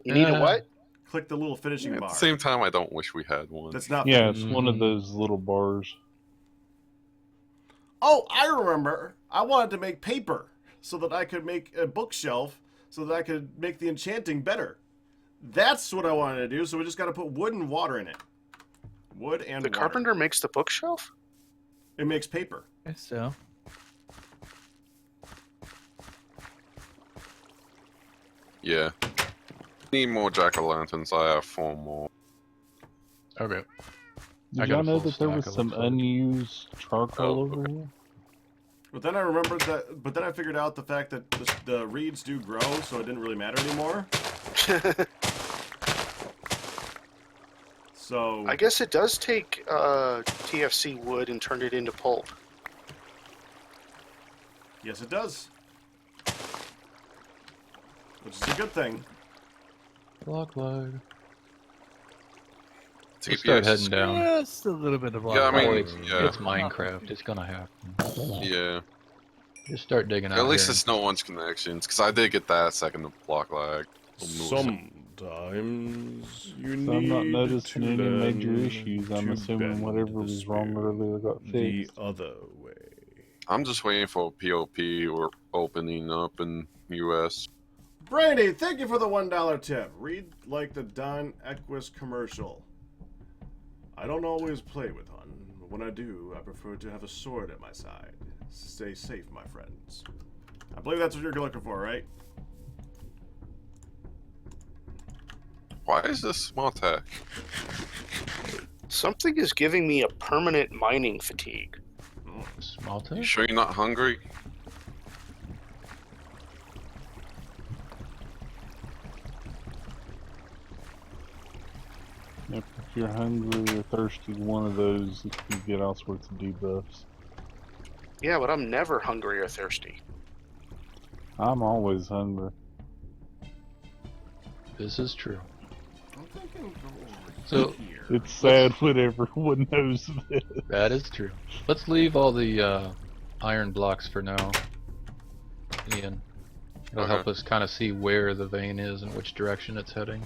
Speaker 5: You need a
Speaker 3: Uh,
Speaker 5: what?
Speaker 4: Click the little finishing
Speaker 2: At
Speaker 4: bar.
Speaker 2: the same time, I don't wish we had one.
Speaker 4: That's not.
Speaker 7: Yeah, it's one of
Speaker 3: Mhm.
Speaker 7: those little bars.
Speaker 4: Oh, I remember. I wanted to make paper so that I could make a bookshelf so that I could make the enchanting better. That's what I wanted to do, so we just got to put wood and water in it. Wood and
Speaker 5: The
Speaker 4: water.
Speaker 5: carpenter makes the bookshelf?
Speaker 4: It makes paper.
Speaker 6: I guess so.
Speaker 2: Yeah. Need more jack-o'-lanterns. I have 4 more.
Speaker 3: Okay. I
Speaker 7: Did
Speaker 3: got
Speaker 7: y'all
Speaker 3: a
Speaker 7: know
Speaker 3: full
Speaker 7: that there was
Speaker 3: stack, it
Speaker 7: some
Speaker 3: looks like.
Speaker 7: unused charcoal
Speaker 2: Oh,
Speaker 7: over
Speaker 2: okay.
Speaker 7: here?
Speaker 4: But then I remembered that. But then I figured out the fact that the reeds do grow, so it didn't really matter anymore. So
Speaker 5: I guess it does take TFC wood and turn it into pulp.
Speaker 4: yes, it does. Which is a good thing.
Speaker 3: Block lag.
Speaker 2: TPS
Speaker 3: Let's start
Speaker 2: is
Speaker 3: heading down.
Speaker 6: Just a little bit of
Speaker 2: Yeah, I
Speaker 6: block
Speaker 2: mean,
Speaker 3: Oh,
Speaker 6: lag.
Speaker 2: yeah.
Speaker 3: it's Minecraft. It's gonna happen.
Speaker 2: Yeah.
Speaker 3: Just start digging out
Speaker 2: At least
Speaker 3: here.
Speaker 2: it's no one's connections, because I did get that second of block lag.
Speaker 4: Sometimes you
Speaker 7: So I'm not
Speaker 4: need
Speaker 7: noticing
Speaker 4: to
Speaker 7: any major
Speaker 4: learn
Speaker 7: issues. I'm
Speaker 4: to
Speaker 7: assuming
Speaker 4: bend
Speaker 7: whatever
Speaker 4: the
Speaker 7: was wrong
Speaker 4: spear
Speaker 7: earlier got
Speaker 4: the
Speaker 7: fixed.
Speaker 4: other way.
Speaker 2: I'm just waiting for POP or opening up in US.
Speaker 4: Brandy, thank you for the $1 tip. Read like the Don Equus commercial. I don't always play with hun, but when I do, I prefer to have a sword at my side. Stay safe, my friends. I believe that's what you're looking for, right?
Speaker 2: Why is this small tech?
Speaker 5: Something is giving me a permanent mining fatigue.
Speaker 3: Small
Speaker 2: You
Speaker 3: tech?
Speaker 2: sure you're not hungry?
Speaker 7: If you're hungry or thirsty, one of those, you get all sorts of debuffs.
Speaker 5: Yeah, but I'm never hungry or thirsty.
Speaker 7: I'm always hungry.
Speaker 3: This is true.
Speaker 4: I'm thinking go over
Speaker 3: So-
Speaker 4: here.
Speaker 7: It's sad when everyone knows this.
Speaker 3: That is true. Let's leave all the iron blocks for now, Ian. It'll help
Speaker 2: Okay.
Speaker 3: us kind of see where the vein is and which direction it's heading.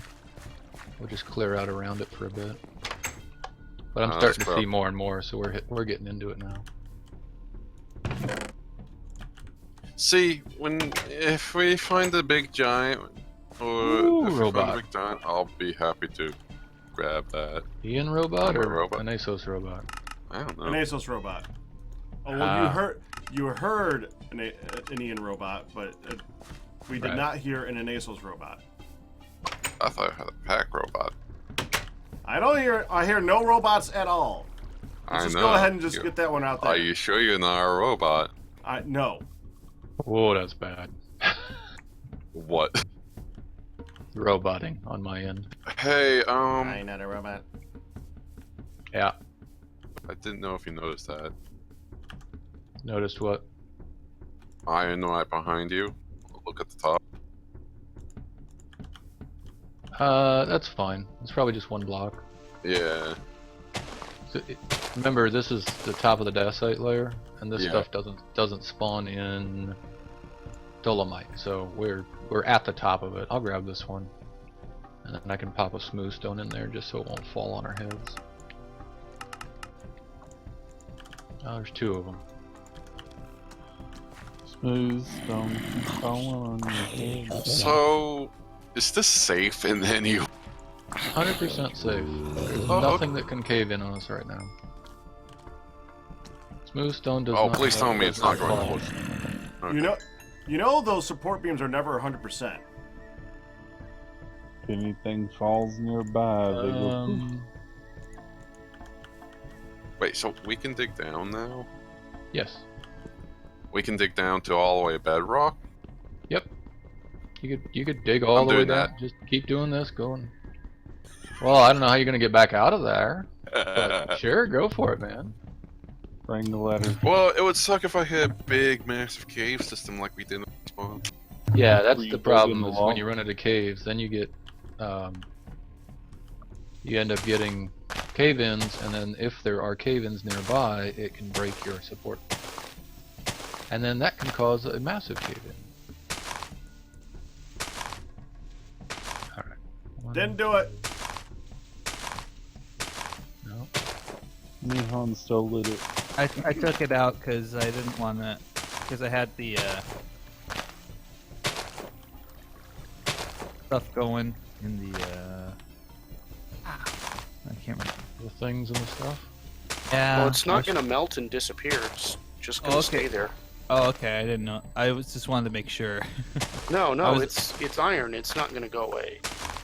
Speaker 3: We'll just clear out around it for a bit. But I'm
Speaker 2: That's
Speaker 3: starting to see
Speaker 2: prob-
Speaker 3: more and more, so we're getting into it now.
Speaker 2: See, if we find a big giant, or
Speaker 3: Ooh,
Speaker 2: if we
Speaker 3: robot.
Speaker 2: find a big giant, I'll be happy to grab that.
Speaker 3: Ian robot
Speaker 2: I'm a
Speaker 3: or
Speaker 2: robot.
Speaker 3: an ASOS robot?
Speaker 2: I don't know.
Speaker 4: An ASOS robot. Oh, well,
Speaker 3: Ah.
Speaker 4: you heard an Ian robot, but we did
Speaker 3: Right.
Speaker 4: not hear an ASOS robot.
Speaker 2: I thought I had a pack robot.
Speaker 4: I hear no robots at all. Let's
Speaker 2: I
Speaker 4: just
Speaker 2: know.
Speaker 4: go ahead and just get that one out there.
Speaker 2: Are you sure you're not a robot?
Speaker 4: No.
Speaker 3: Whoa, that's bad.
Speaker 2: What?
Speaker 3: Roboting on my end.
Speaker 2: Hey,
Speaker 4: I'm not a robot.
Speaker 3: Yeah.
Speaker 2: I didn't know if you noticed that.
Speaker 3: Noticed what?
Speaker 2: Iron right behind you. Look at the top.
Speaker 3: That's fine. It's probably just one block.
Speaker 2: Yeah.
Speaker 3: So remember, this is the top of the dacite layer, and this
Speaker 2: Yeah.
Speaker 3: stuff doesn't spawn in dolomite. So we're at the top of it. I'll grab this one, and then I can pop a smooth stone in there just so it won't fall on our heads. Oh, there's 2 of them.
Speaker 7: Smooth stone falling on your head.
Speaker 2: So, is this safe in any?
Speaker 3: 100% safe. There's
Speaker 2: Oh,
Speaker 3: nothing that can cave in on us right now. Smooth stone does
Speaker 2: Oh,
Speaker 3: not.
Speaker 2: please tell me it's not going
Speaker 3: fall.
Speaker 2: to work.
Speaker 4: You know those support beams are never 100%.
Speaker 7: If anything falls nearby, they go poof.
Speaker 2: Wait, so we can dig down now?
Speaker 3: Yes.
Speaker 2: We can dig down to all the way bedrock?
Speaker 3: Yep. You could dig all
Speaker 2: I'm
Speaker 3: the way
Speaker 2: doing
Speaker 3: down.
Speaker 2: that.
Speaker 3: Just keep doing this, going. Well, I don't know how you're gonna get back out of there, but sure, go for it, man.
Speaker 7: Bring the ladder.
Speaker 2: Well, it would suck if I hit a big, massive cave system like we did in the spawn.
Speaker 3: Yeah, that's
Speaker 7: Were
Speaker 3: the
Speaker 7: you
Speaker 3: problem.
Speaker 7: building
Speaker 3: Is
Speaker 7: the
Speaker 3: when
Speaker 7: wall?
Speaker 3: you run into caves, then you get, you end up getting cave-ins, and then if there are cave-ins nearby, it can break your support, and then that can cause a massive cave-in. All right.
Speaker 4: Didn't do it.
Speaker 3: No.
Speaker 7: Nihon still lit it.
Speaker 6: I took it out because I didn't want to, because I had the stuff going in the I can't remember.
Speaker 3: the things and the stuff.
Speaker 6: Yeah.
Speaker 5: Well, it's not going to melt and disappear. It's just going to stay there.
Speaker 6: Oh, okay. I didn't know. I was just wanted to make sure.
Speaker 5: No,
Speaker 6: I was-
Speaker 5: it's iron. It's not going to go away.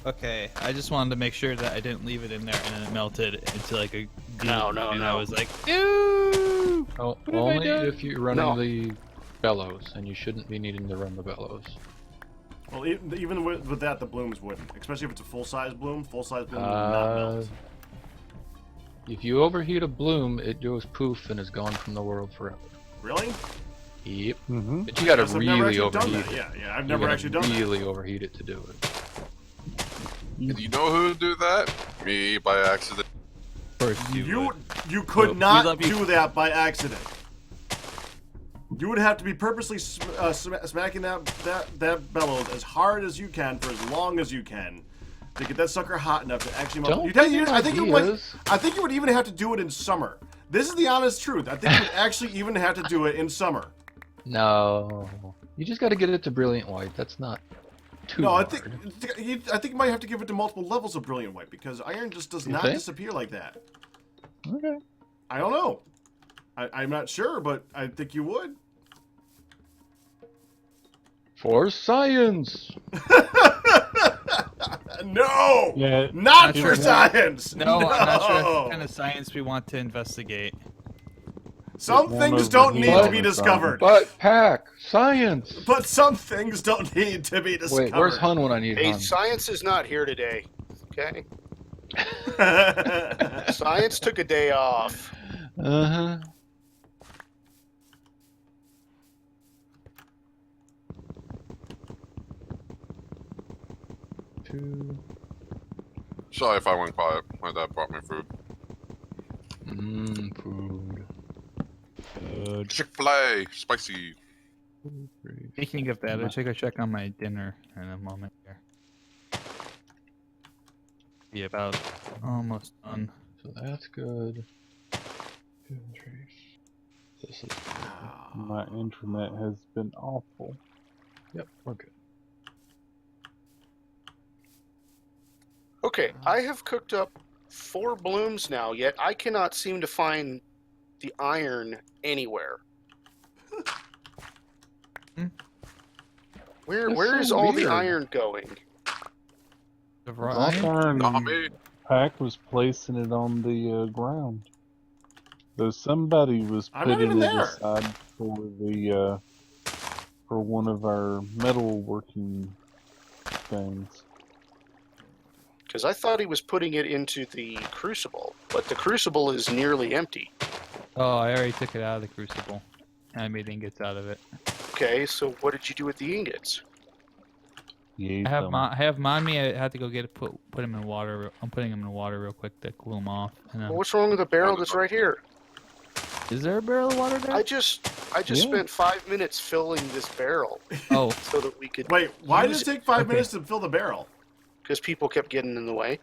Speaker 6: Okay. I just wanted to make sure that I didn't leave it in there and then it melted into like a.
Speaker 5: No,
Speaker 6: goop,
Speaker 5: no,
Speaker 6: and
Speaker 5: no.
Speaker 6: I was like, no.
Speaker 3: Oh,
Speaker 6: What have I
Speaker 3: only
Speaker 6: done?
Speaker 3: if you're running
Speaker 5: No.
Speaker 3: the bellows, and you shouldn't be needing to run the bellows.
Speaker 4: Well, even with that, the blooms wouldn't. Especially if it's a full-size bloom. Full-size bloom would not melt.
Speaker 3: If you overheat a bloom, it goes poof and is gone from the world forever.
Speaker 4: Really?
Speaker 3: Yep.
Speaker 7: Mm-hmm.
Speaker 3: But you gotta
Speaker 4: Guess I've never
Speaker 3: really
Speaker 4: actually done
Speaker 3: overheat
Speaker 4: that.
Speaker 3: it.
Speaker 4: Yeah, I've
Speaker 3: You
Speaker 4: never
Speaker 3: gotta
Speaker 4: actually done that.
Speaker 3: really overheat it to do it.
Speaker 2: And you know who would do that? Me by accident.
Speaker 6: Of course you would.
Speaker 4: You could
Speaker 6: Well, we
Speaker 4: not
Speaker 6: love you.
Speaker 4: do that by accident. You would have to be purposely smacking that bellows as hard as you can for as long as you can to get that sucker hot enough to actually melt.
Speaker 3: Don't give me
Speaker 4: I think
Speaker 3: ideas.
Speaker 4: you would even have to do it in summer. This is the honest truth. I think you would actually even have to do it in summer.
Speaker 3: No. You just gotta get it to brilliant white. That's not too
Speaker 4: No, I
Speaker 3: hard.
Speaker 4: think you might have to give it to multiple levels of brilliant white because iron just does
Speaker 3: You
Speaker 4: not
Speaker 3: think?
Speaker 4: disappear like that.
Speaker 3: Okay.
Speaker 4: I don't know. I'm not sure, but I think you would.
Speaker 3: For science!
Speaker 4: No!
Speaker 7: Yeah,
Speaker 4: Not
Speaker 6: Not
Speaker 4: for
Speaker 6: sure.
Speaker 4: science!
Speaker 6: No, I'm not sure what kind of science we want to investigate.
Speaker 4: Some
Speaker 7: One
Speaker 4: things
Speaker 7: over
Speaker 4: don't
Speaker 7: here
Speaker 4: need to
Speaker 3: on
Speaker 4: be
Speaker 7: the
Speaker 4: discovered.
Speaker 3: But pack! Science!
Speaker 4: But some things don't need to be discovered.
Speaker 3: Wait, where's Hun when I need
Speaker 5: Hey,
Speaker 3: Hun?
Speaker 5: science is not here today. Okay? Science took a day off.
Speaker 3: Uh-huh. Two.
Speaker 2: Sorry if I went quiet. My dad brought me food.
Speaker 3: Food.
Speaker 2: Chick-fil-A, spicy.
Speaker 3: Three.
Speaker 6: Speaking of that, I should go check on my dinner in a moment here. Be about almost done.
Speaker 3: So that's good. 2 and 3. This is
Speaker 7: my internet has been awful.
Speaker 3: Yep, we're good.
Speaker 5: Okay, I have cooked up 4 blooms now, yet I cannot seem to find the iron anywhere. Where
Speaker 3: That's
Speaker 5: is
Speaker 3: so
Speaker 5: all the
Speaker 3: weird.
Speaker 5: iron going?
Speaker 6: The
Speaker 7: Rock
Speaker 6: Ryan?
Speaker 7: iron
Speaker 2: Not me.
Speaker 7: pack was placing it on the ground. Though somebody was
Speaker 4: I'm not
Speaker 7: putting
Speaker 4: even
Speaker 7: it
Speaker 4: there.
Speaker 7: aside for the for one of our metal working things.
Speaker 5: Because I thought he was putting it into the crucible, but the crucible is nearly empty.
Speaker 6: Oh, I already took it out of the crucible. I made ingots out of it.
Speaker 5: Okay, so what did you do with the ingots?
Speaker 7: You
Speaker 6: I have
Speaker 7: them.
Speaker 6: I have mine me. I had to go get it, put them in water. I'm putting them in water real quick to cool them off. And then,
Speaker 5: Well, what's wrong with the barrel that's right here?
Speaker 6: is there a barrel of water there?
Speaker 5: I just
Speaker 7: Yeah.
Speaker 5: spent 5 minutes filling this barrel
Speaker 6: Oh,
Speaker 5: so that we could.
Speaker 4: Wait, why did
Speaker 5: use
Speaker 4: it take 5
Speaker 6: Okay.
Speaker 4: minutes to fill the barrel?
Speaker 5: Because people kept getting in the way.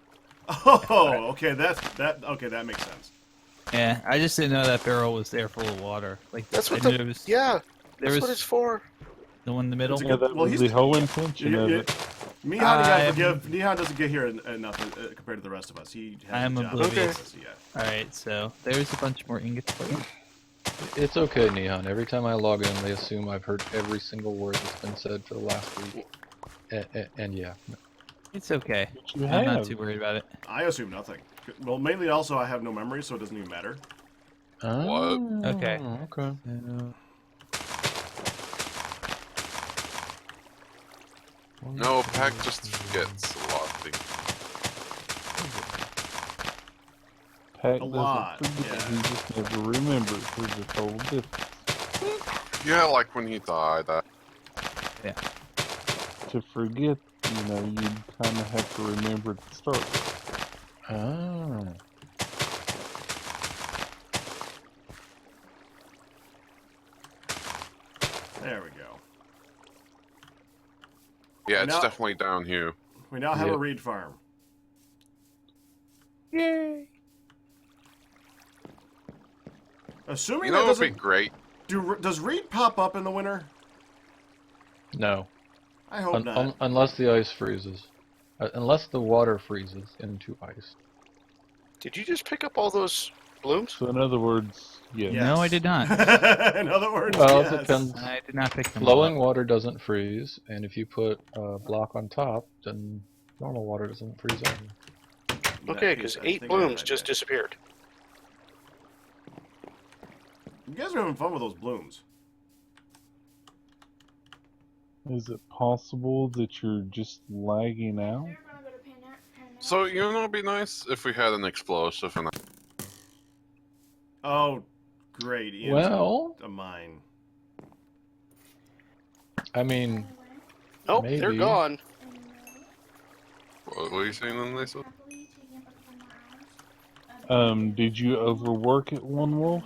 Speaker 4: Oh, okay, that makes sense.
Speaker 6: yeah. I just didn't know that barrel was there full of water. Like
Speaker 5: That's what
Speaker 6: I
Speaker 5: the
Speaker 6: knew it was,
Speaker 5: yeah.
Speaker 6: There
Speaker 5: That's
Speaker 6: was
Speaker 5: what it's for.
Speaker 6: the one in the middle.
Speaker 4: It's a
Speaker 7: Yeah, that
Speaker 4: Well,
Speaker 7: was
Speaker 4: he's-
Speaker 7: the whole intention of it.
Speaker 4: Mihan, you gotta
Speaker 6: I'm-
Speaker 4: forgive. Mihan doesn't get here enough compared to the rest of us. He
Speaker 6: I'm
Speaker 4: hasn't
Speaker 6: oblivious.
Speaker 4: yet.
Speaker 6: All right, so there's a bunch more ingots for you.
Speaker 3: It's okay, Neon. Every time I log in, they assume I've heard every single word that's been said for the last week. And yeah.
Speaker 6: It's okay.
Speaker 7: But you
Speaker 6: I'm not
Speaker 7: have.
Speaker 6: too worried about it.
Speaker 4: I assume nothing. Well, mainly also I have no memory, so it doesn't even matter.
Speaker 3: Oh,
Speaker 6: Okay.
Speaker 3: Okay.
Speaker 2: No, Pack just forgets a lot of things.
Speaker 7: Pack
Speaker 4: A lot,
Speaker 7: doesn't forget,
Speaker 4: yeah.
Speaker 7: he just never remembers. There's a total difference.
Speaker 2: Yeah, like when he died.
Speaker 7: To forget, you kind of have to remember to start with.
Speaker 3: Oh.
Speaker 4: There we go.
Speaker 2: Yeah, it's
Speaker 4: Now-
Speaker 2: definitely down here.
Speaker 4: We now have
Speaker 3: Yep.
Speaker 4: a reed farm.
Speaker 6: Yay!
Speaker 4: Assuming
Speaker 2: You
Speaker 4: that
Speaker 2: know, it'd be
Speaker 4: doesn't
Speaker 2: great.
Speaker 4: does reed pop up in the winter?
Speaker 3: No.
Speaker 4: I hope not.
Speaker 3: Unless the ice freezes. Unless the water freezes into ice.
Speaker 5: Did you just pick up all those blooms?
Speaker 7: So in other words, yes.
Speaker 6: No, I did not.
Speaker 4: In other words,
Speaker 3: Well,
Speaker 4: yes.
Speaker 3: it depends.
Speaker 6: I did not pick them
Speaker 3: Flowing
Speaker 6: up.
Speaker 3: water doesn't freeze, and if you put a block on top, then normal water doesn't freeze either.
Speaker 4: In that
Speaker 5: Okay,
Speaker 4: case,
Speaker 5: because
Speaker 4: I
Speaker 5: 8
Speaker 4: think I have an
Speaker 5: blooms just
Speaker 4: idea.
Speaker 5: disappeared.
Speaker 4: You guys are having fun with those blooms.
Speaker 7: Is it possible that you're just lagging out?
Speaker 2: So, you know, it'd be nice if we had an explosive and
Speaker 4: Oh, great. Ian's
Speaker 3: Well,
Speaker 4: a mine.
Speaker 3: I mean,
Speaker 5: Nope, they're
Speaker 3: Maybe.
Speaker 5: gone.
Speaker 2: what were you saying, Lisa?
Speaker 7: Did you overwork it, One Wolf?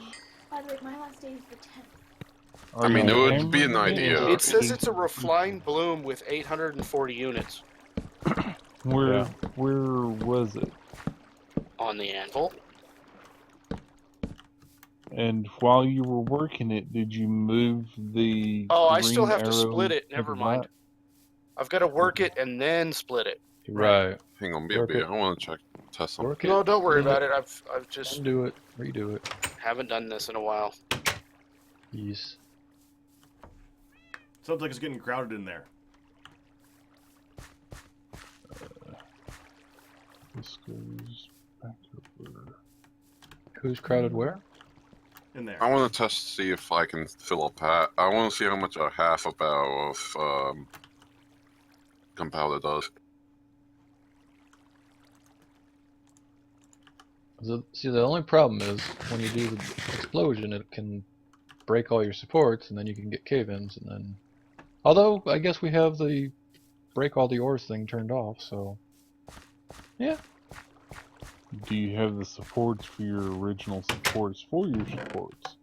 Speaker 8: By the way, my last day is the 10th.
Speaker 7: Are
Speaker 2: I mean,
Speaker 7: you
Speaker 2: it would
Speaker 7: hammered
Speaker 2: be an
Speaker 7: again?
Speaker 2: idea.
Speaker 5: It says it's a refine bloom with 840 units
Speaker 7: Where
Speaker 3: Yeah.
Speaker 7: where was it?
Speaker 5: on the anvil.
Speaker 7: And while you were working it, did you move the
Speaker 5: Oh, I still
Speaker 7: green
Speaker 5: have to
Speaker 7: arrow
Speaker 5: split it.
Speaker 7: to
Speaker 5: Never
Speaker 7: the
Speaker 5: mind.
Speaker 7: right?
Speaker 5: I've got to work it and then split it.
Speaker 3: right.
Speaker 2: Hang on,
Speaker 3: Work
Speaker 2: BB.
Speaker 3: it.
Speaker 2: I want to test something.
Speaker 3: Work it.
Speaker 5: No, don't worry
Speaker 3: clean
Speaker 5: about it. I've just
Speaker 3: Undo it. Redo it.
Speaker 5: haven't done this in a while.
Speaker 3: Yes.
Speaker 4: Sounds like it's getting crowded in there.
Speaker 7: This goes back over.
Speaker 3: Who's crowded where?
Speaker 4: In there.
Speaker 2: I want to test to see if I can fill up I want to see how much a half a barrel of gunpowder does.
Speaker 3: See, the only problem is when you do the explosion, it can break all your supports, and then you can get cave-ins, and then... Although, I guess we have the break all the ores thing turned off, so... Yeah.
Speaker 7: Do you have the supports for your original supports for your supports?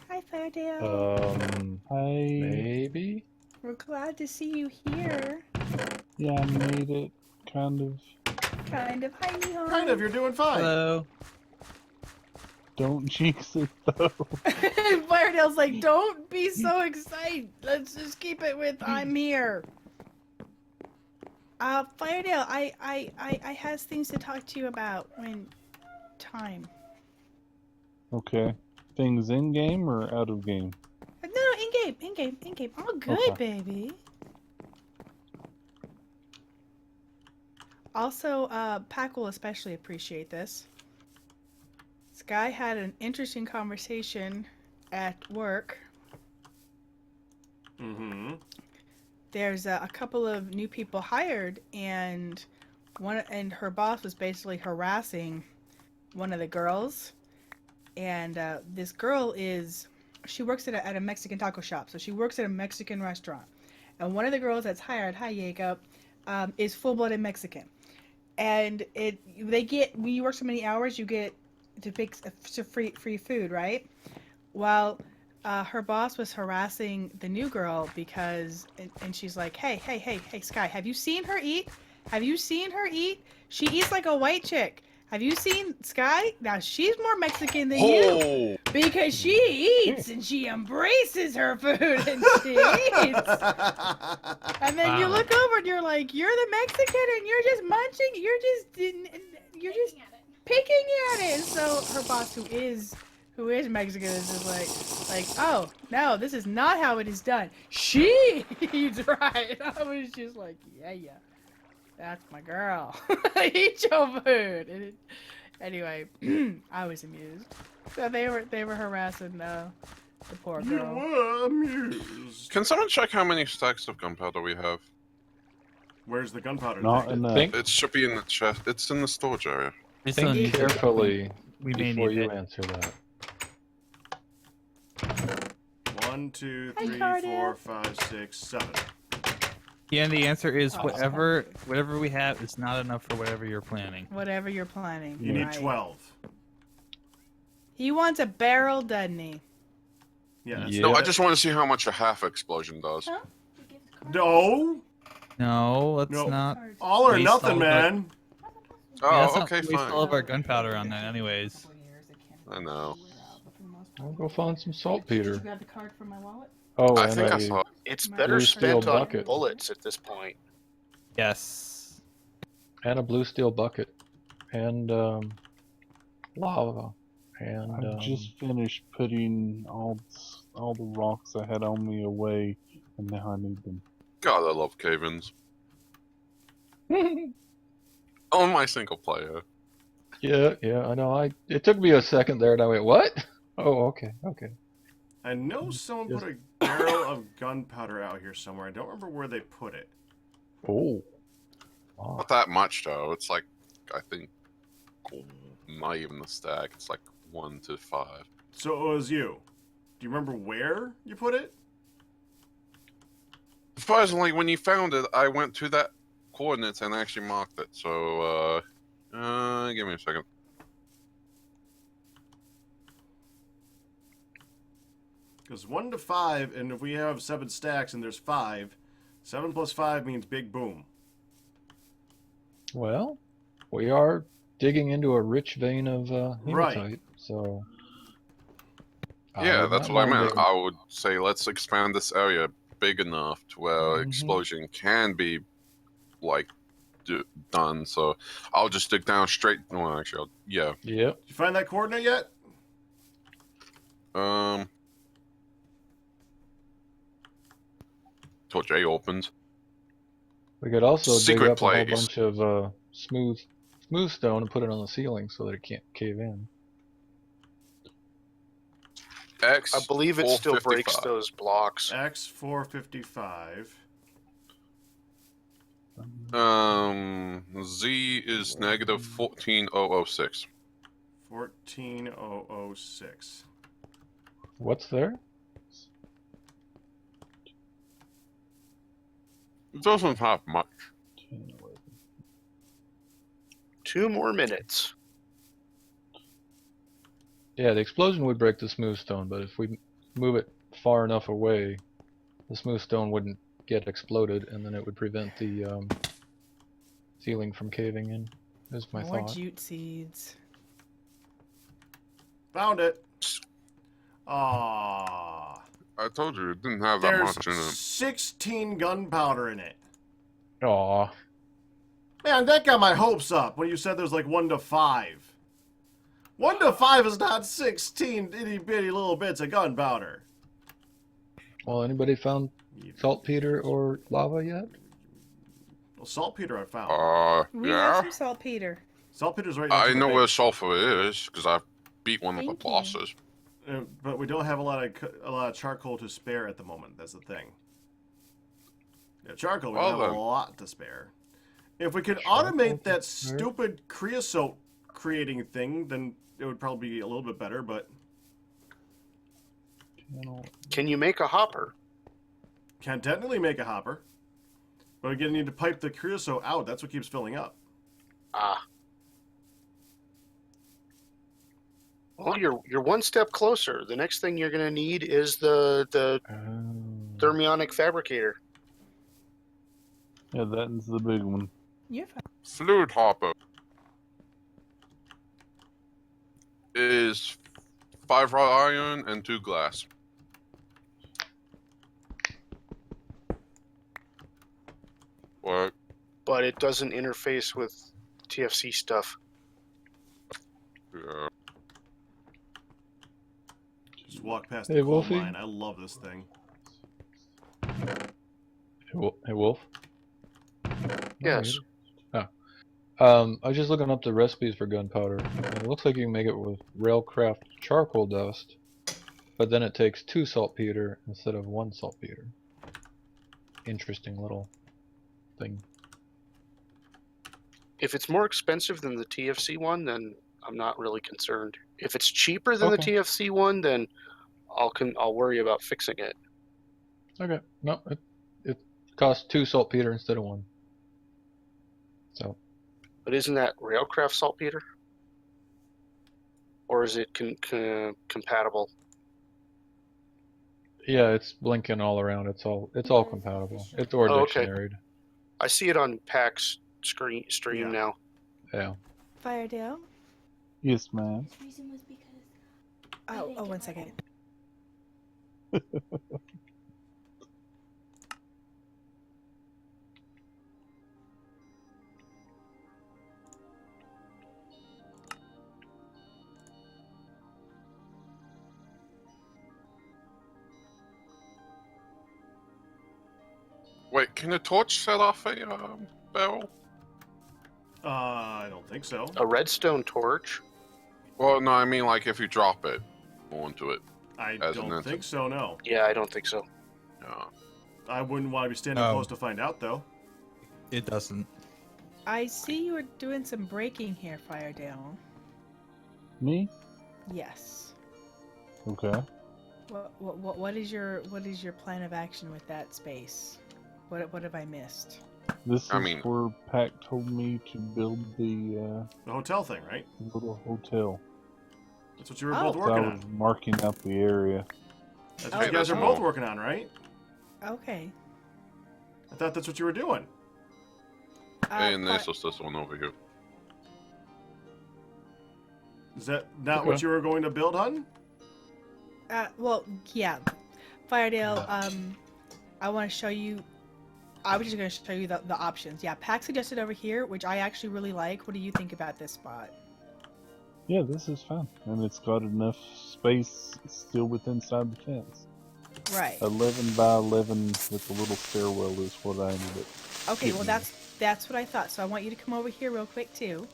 Speaker 1: Hi, Fairdale.
Speaker 7: I
Speaker 3: Maybe?
Speaker 1: We're glad to see you here.
Speaker 7: yeah, I made it kind of.
Speaker 1: Kind of. Hi, Nihon.
Speaker 4: Kind of, you're doing fine.
Speaker 6: Hello.
Speaker 7: Don't jinx it though.
Speaker 1: Fairdale's like, don't be so excited. Let's just keep it with I'm here. Fairdale, I has things to talk to you about when time.
Speaker 7: Okay. Things in game or out of game?
Speaker 1: No, in game. All good,
Speaker 7: Okay.
Speaker 1: baby. Also, Pack will especially appreciate this. Sky had an interesting conversation at work.
Speaker 4: Mm-hmm.
Speaker 1: There's a couple of new people hired, and her boss was basically harassing one of the girls. And this girl she works at a Mexican taco shop, so she works at a Mexican restaurant. And one of the girls that's hired, hi Jacob, is full-blooded Mexican. And when you work so many hours, you get to pick free food, right? Well, her boss was harassing the new girl because, and she's like, hey, Sky, have you seen her eat? Have you seen her eat? She eats like a white chick. Have you seen Sky? Now, she's more Mexican than you. Because she eats and she embraces her food and she eats. And then you look over and you're like, you're the Mexican and you're just munching. You're just picking at it. So her boss, who is Mexican, is just like, oh no, this is not how it is done. She eats right. I was just like, yeah. That's my girl. Eat your food. Anyway, I was amused. So they were harassing the poor
Speaker 4: You
Speaker 1: girl.
Speaker 4: were amused.
Speaker 2: Can someone check how many stacks of gunpowder we have?
Speaker 4: Where's the gunpowder?
Speaker 7: Not
Speaker 4: tank?
Speaker 7: enough.
Speaker 3: Think,
Speaker 2: It should be in the chest. It's in the storage area.
Speaker 6: We still
Speaker 3: think
Speaker 6: need to-
Speaker 3: carefully
Speaker 6: We may
Speaker 3: before
Speaker 6: need
Speaker 3: you
Speaker 6: it.
Speaker 3: answer that.
Speaker 4: 1, 2,
Speaker 1: Hi,
Speaker 4: 3,
Speaker 1: Cardiff.
Speaker 4: 4, 5, 6, 7.
Speaker 6: Yeah, the answer is
Speaker 1: Oh,
Speaker 6: whatever we have is not enough for whatever you're planning.
Speaker 1: Whatever you're planning.
Speaker 4: You need
Speaker 1: right.
Speaker 4: 12.
Speaker 1: He wants a barrel, doesn't he?
Speaker 4: Yeah. That's
Speaker 3: Yeah.
Speaker 2: No, I just want to see how much a half explosion does.
Speaker 1: Huh?
Speaker 4: No.
Speaker 6: No, let's
Speaker 4: No.
Speaker 6: not.
Speaker 4: All or
Speaker 6: Waste
Speaker 4: nothing,
Speaker 6: all
Speaker 4: man.
Speaker 2: Oh,
Speaker 6: let's not
Speaker 2: okay,
Speaker 6: waste all
Speaker 2: fine.
Speaker 6: of our gunpowder on that, anyways.
Speaker 2: I know.
Speaker 3: I'll go find some saltpeter.
Speaker 1: Did you grab the card from my wallet?
Speaker 3: Oh,
Speaker 2: I
Speaker 3: and
Speaker 2: think I
Speaker 3: a
Speaker 2: saw.
Speaker 5: It's
Speaker 1: Blue
Speaker 5: better
Speaker 3: steel
Speaker 5: spent on
Speaker 3: bucket.
Speaker 5: bullets at this point.
Speaker 6: Yes.
Speaker 3: blue steel bucket, and lava, and
Speaker 7: I just finished putting all the rocks I had on me away, and now I need them.
Speaker 2: God, I love cave-ins. On my single player.
Speaker 3: yeah, I know. It took me a second there, and I went, "What?" Oh, okay.
Speaker 4: I know someone
Speaker 3: Yes.
Speaker 4: put a barrel of gunpowder out here somewhere. I don't remember where they put it.
Speaker 3: Oh, wow.
Speaker 2: Not that much though. It's like, I think, not even a stack. It's like 1 to 5.
Speaker 4: So it was you. Do you remember where you put it?
Speaker 2: Surprisingly, when you found it, I went to that coordinates and actually marked it. So, give me a second.
Speaker 4: Because 1 to 5, and if we have 7 stacks and there's 5, 7 plus 5 means big boom.
Speaker 3: Well, we are digging into a rich vein of
Speaker 4: Right.
Speaker 3: hematite, so.
Speaker 2: Yeah,
Speaker 3: would
Speaker 2: that's
Speaker 3: not
Speaker 2: what I
Speaker 3: mind
Speaker 2: meant.
Speaker 3: digging.
Speaker 2: I would say let's expand this area big enough to where explosion can be, like, done. So I'll just dig down straight. Well, actually, yeah.
Speaker 3: Yep.
Speaker 4: Did you find that coordinate yet?
Speaker 2: Till Jay opens.
Speaker 3: We could also dig
Speaker 2: Secret
Speaker 3: up a whole
Speaker 2: place.
Speaker 3: bunch of smooth stone and put it on the ceiling so that it can't cave in.
Speaker 2: X.
Speaker 5: I believe it still breaks
Speaker 2: 455.
Speaker 5: those blocks.
Speaker 4: X455.
Speaker 2: Z is negative 14006.
Speaker 4: 14006.
Speaker 3: What's there?
Speaker 2: It doesn't have much.
Speaker 7: 10, 11.
Speaker 5: 2 more minutes.
Speaker 3: Yeah, the explosion would break the smooth stone, but if we move it far enough away, the smooth stone wouldn't get exploded, and then it would prevent the ceiling from caving in. Is my
Speaker 1: More
Speaker 3: thought.
Speaker 1: jute seeds.
Speaker 4: Found it. Ah.
Speaker 2: I told you it didn't have that
Speaker 4: There's
Speaker 2: much in it.
Speaker 4: 16 gunpowder in it.
Speaker 3: Aw.
Speaker 4: Man, that got my hopes up when you said there's like 1 to 5. 1 to 5 is not 16 itty bitty little bits of gunpowder.
Speaker 3: Well, anybody found saltpeter or lava yet?
Speaker 4: Well, saltpeter I found.
Speaker 1: We
Speaker 2: Yeah.
Speaker 1: have some saltpeter.
Speaker 4: Saltpeter's right next
Speaker 2: I
Speaker 4: to the
Speaker 2: know
Speaker 4: base.
Speaker 2: where sulfur is because I beat one of the
Speaker 8: Thank you.
Speaker 2: bosses.
Speaker 4: But we don't have a lot of charcoal to spare at the moment. That's the thing. Yeah, charcoal, we
Speaker 2: Well,
Speaker 4: don't have a
Speaker 2: then.
Speaker 4: lot to spare. If we could
Speaker 3: Charcoal
Speaker 4: automate
Speaker 3: to
Speaker 4: that
Speaker 3: spare?
Speaker 4: stupid creosote creating thing, then it would probably be a little bit better, but
Speaker 3: 10, 11.
Speaker 5: Can you make a hopper?
Speaker 4: can technically make a hopper. But again, you need to pipe the creosote out. That's what keeps filling up.
Speaker 5: Ah. Well, you're one step closer. The next thing you're going to need is the thermionic fabricator.
Speaker 7: Yeah, that's the big one.
Speaker 1: You have
Speaker 2: Fluid hopper is 5 raw iron and 2 glass. What?
Speaker 5: But it doesn't interface with TFC stuff.
Speaker 2: Yeah.
Speaker 4: Just walk past
Speaker 3: Hey,
Speaker 4: the coal
Speaker 3: Wolfie.
Speaker 4: mine. I love this thing.
Speaker 3: Hey, Wolf.
Speaker 5: Yes.
Speaker 3: I was just looking up the recipes for gunpowder, and it looks like you can make it with railcraft charcoal dust, but then it takes 2 saltpeter instead of 1 saltpeter. Interesting little thing.
Speaker 5: If it's more expensive than the TFC one, then I'm not really concerned. If it's cheaper than the
Speaker 3: Okay.
Speaker 5: TFC one, then I'll worry about fixing it.
Speaker 3: Okay, no, it costs 2 saltpeter instead of 1. So,
Speaker 5: But isn't that railcraft saltpeter? Or is it compatible?
Speaker 3: yeah, it's blinking all around. It's all compatible. It's or
Speaker 5: Oh, okay.
Speaker 3: dictionaried.
Speaker 5: I see it on Pack's stream
Speaker 4: Yeah.
Speaker 5: now.
Speaker 3: Yeah.
Speaker 1: Firedale.
Speaker 7: Yes, ma'am.
Speaker 8: This reason was because
Speaker 1: Oh, 1 second.
Speaker 2: Wait, can a torch set off a barrel?
Speaker 4: I don't think so.
Speaker 5: A redstone torch.
Speaker 2: Well, no, I mean like if you drop it onto it.
Speaker 4: I
Speaker 2: As an
Speaker 4: don't think so, no.
Speaker 5: Yeah, I don't think so.
Speaker 4: I wouldn't want to be standing close to find out, though.
Speaker 6: It doesn't.
Speaker 1: I see you were doing some breaking here, Firedale.
Speaker 7: Me?
Speaker 1: Yes.
Speaker 7: Okay.
Speaker 1: What is your plan of action with that space? What have I missed?
Speaker 7: This is
Speaker 2: I mean-
Speaker 7: where Pac told me to build the
Speaker 4: The hotel thing, right?
Speaker 7: little hotel.
Speaker 4: That's what you were
Speaker 1: Oh.
Speaker 4: both
Speaker 7: So
Speaker 4: working
Speaker 7: I
Speaker 4: on.
Speaker 7: was marking out the area.
Speaker 4: That's
Speaker 1: Oh,
Speaker 4: what you guys are
Speaker 2: that's
Speaker 4: both
Speaker 2: all.
Speaker 4: working on, right?
Speaker 1: Okay.
Speaker 4: I thought that's what you were doing.
Speaker 2: And
Speaker 1: Fi-
Speaker 2: this is this one over here.
Speaker 4: Is that not
Speaker 7: Okay.
Speaker 4: what you were going to build, hun?
Speaker 1: well, yeah. Firedale, I want to show you. I was just going to show you the options. Yeah, Pack suggested over here, which I actually really like. What do you think about this spot?
Speaker 7: Yeah, this is fine. And it's got enough space still within inside the fence.
Speaker 1: Right.
Speaker 7: 11 by 11 with a little stairwell is what I ended up.
Speaker 1: Okay, well
Speaker 7: getting.
Speaker 1: that's what I thought. So I want you to come over here real quick too,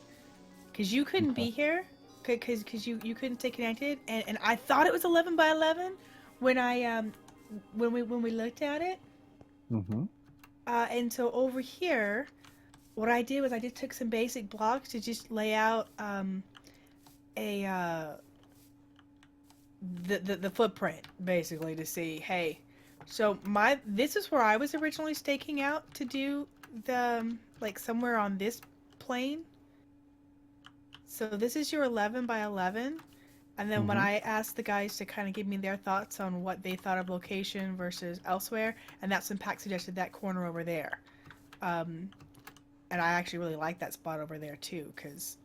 Speaker 1: because you couldn't
Speaker 7: Okay.
Speaker 1: be here, because you couldn't stay connected, and I thought it was 11 by 11 when I when we looked at it.
Speaker 7: Mm-hmm.
Speaker 1: And so over here, what I did was I just took some basic blocks to just lay out the footprint basically to see, hey, so this is where I was originally staking out to do the like somewhere on this plane. So this is your 11 by 11, and then when
Speaker 7: Mhm.
Speaker 1: I asked the guys to kind of give me their thoughts on what they thought of location versus elsewhere, and that's when Pac suggested that corner over there. And I actually really like that spot over there too, because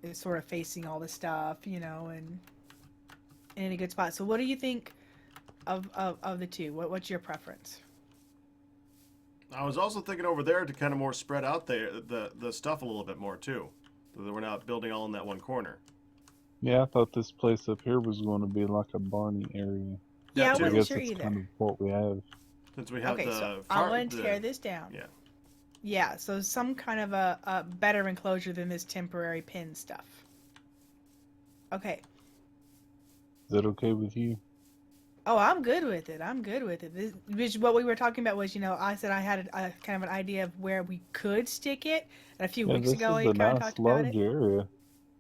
Speaker 1: it's sort of facing all the stuff, you know, and in a good spot. So what do you think of the two? What's your preference?
Speaker 4: I was also thinking over there to kind of more spread out there the stuff a little bit more too, so that we're not building all in that one corner.
Speaker 7: Yeah, I thought this place up here was going to be like a Barney area.
Speaker 1: Yeah, I
Speaker 4: too.
Speaker 7: I
Speaker 1: wasn't
Speaker 7: guess
Speaker 1: sure
Speaker 7: it's
Speaker 1: either.
Speaker 7: kind of what we have.
Speaker 4: Since we have
Speaker 1: Okay,
Speaker 4: the
Speaker 1: so
Speaker 4: far-
Speaker 1: I'm going to
Speaker 4: the-
Speaker 1: tear this down.
Speaker 4: Yeah.
Speaker 1: Yeah, so some kind of a better enclosure than this temporary pin stuff. Okay.
Speaker 7: Is that okay with you?
Speaker 1: Oh, I'm good with it. I'm good with it. Which what we were talking about was, you know, I said I had a kind of an idea of where we could stick it. And a few
Speaker 7: Yeah,
Speaker 1: weeks
Speaker 7: this
Speaker 1: ago,
Speaker 7: is
Speaker 1: we
Speaker 7: a
Speaker 1: kind of
Speaker 7: nice
Speaker 1: talked about
Speaker 7: large
Speaker 1: it.
Speaker 7: area.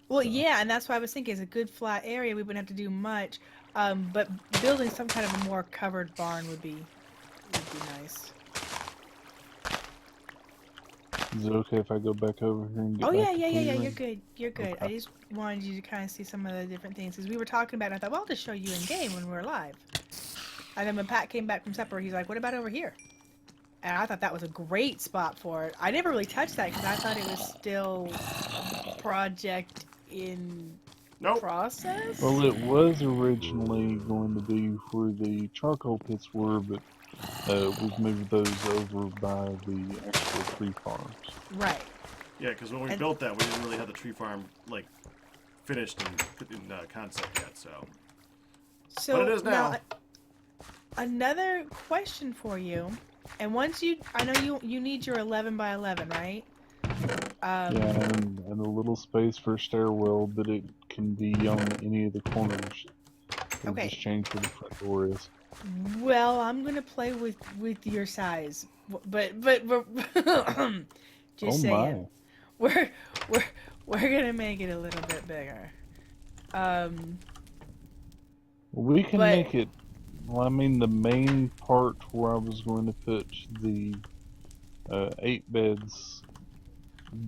Speaker 1: Well, yeah, and that's why I was thinking it's a good flat area. We wouldn't have to do much. But building some kind of a more covered barn would be nice.
Speaker 7: Is it okay if I go back over here and get
Speaker 1: Oh
Speaker 7: back
Speaker 1: yeah,
Speaker 7: to
Speaker 1: yeah.
Speaker 7: clearing?
Speaker 1: You're good. You're good. I
Speaker 7: Okay.
Speaker 1: just wanted you to kind of see some of the different things because we were talking about it. And I thought, well, I'll just show you in game when we're live. And then when Pat came back from supper, he's like, "What about over here?" And I thought that was a great spot for it. I never really touched that because I thought it was still a project in
Speaker 4: Nope.
Speaker 1: process.
Speaker 7: Well, it was originally going to be where the charcoal pits were, but we've moved those over by the actual tree farms.
Speaker 1: Right.
Speaker 4: Yeah, because when we
Speaker 1: And-
Speaker 4: built that, we didn't really have the tree farm like finished in concept yet. So
Speaker 1: So
Speaker 4: But it is now.
Speaker 1: Another question for you, and once I know you need your 11 by 11, right?
Speaker 7: Yeah, and a little space for a stairwell, but it can be on any of the corners. It'll
Speaker 1: Okay.
Speaker 7: just change where the front door is.
Speaker 1: Well, I'm gonna play with your size, but just
Speaker 7: Oh
Speaker 1: saying,
Speaker 7: my.
Speaker 1: we're gonna make it a little bit bigger.
Speaker 7: We can
Speaker 1: But-
Speaker 7: make it. Well, I mean, the main part where I was going to put the 8 beds,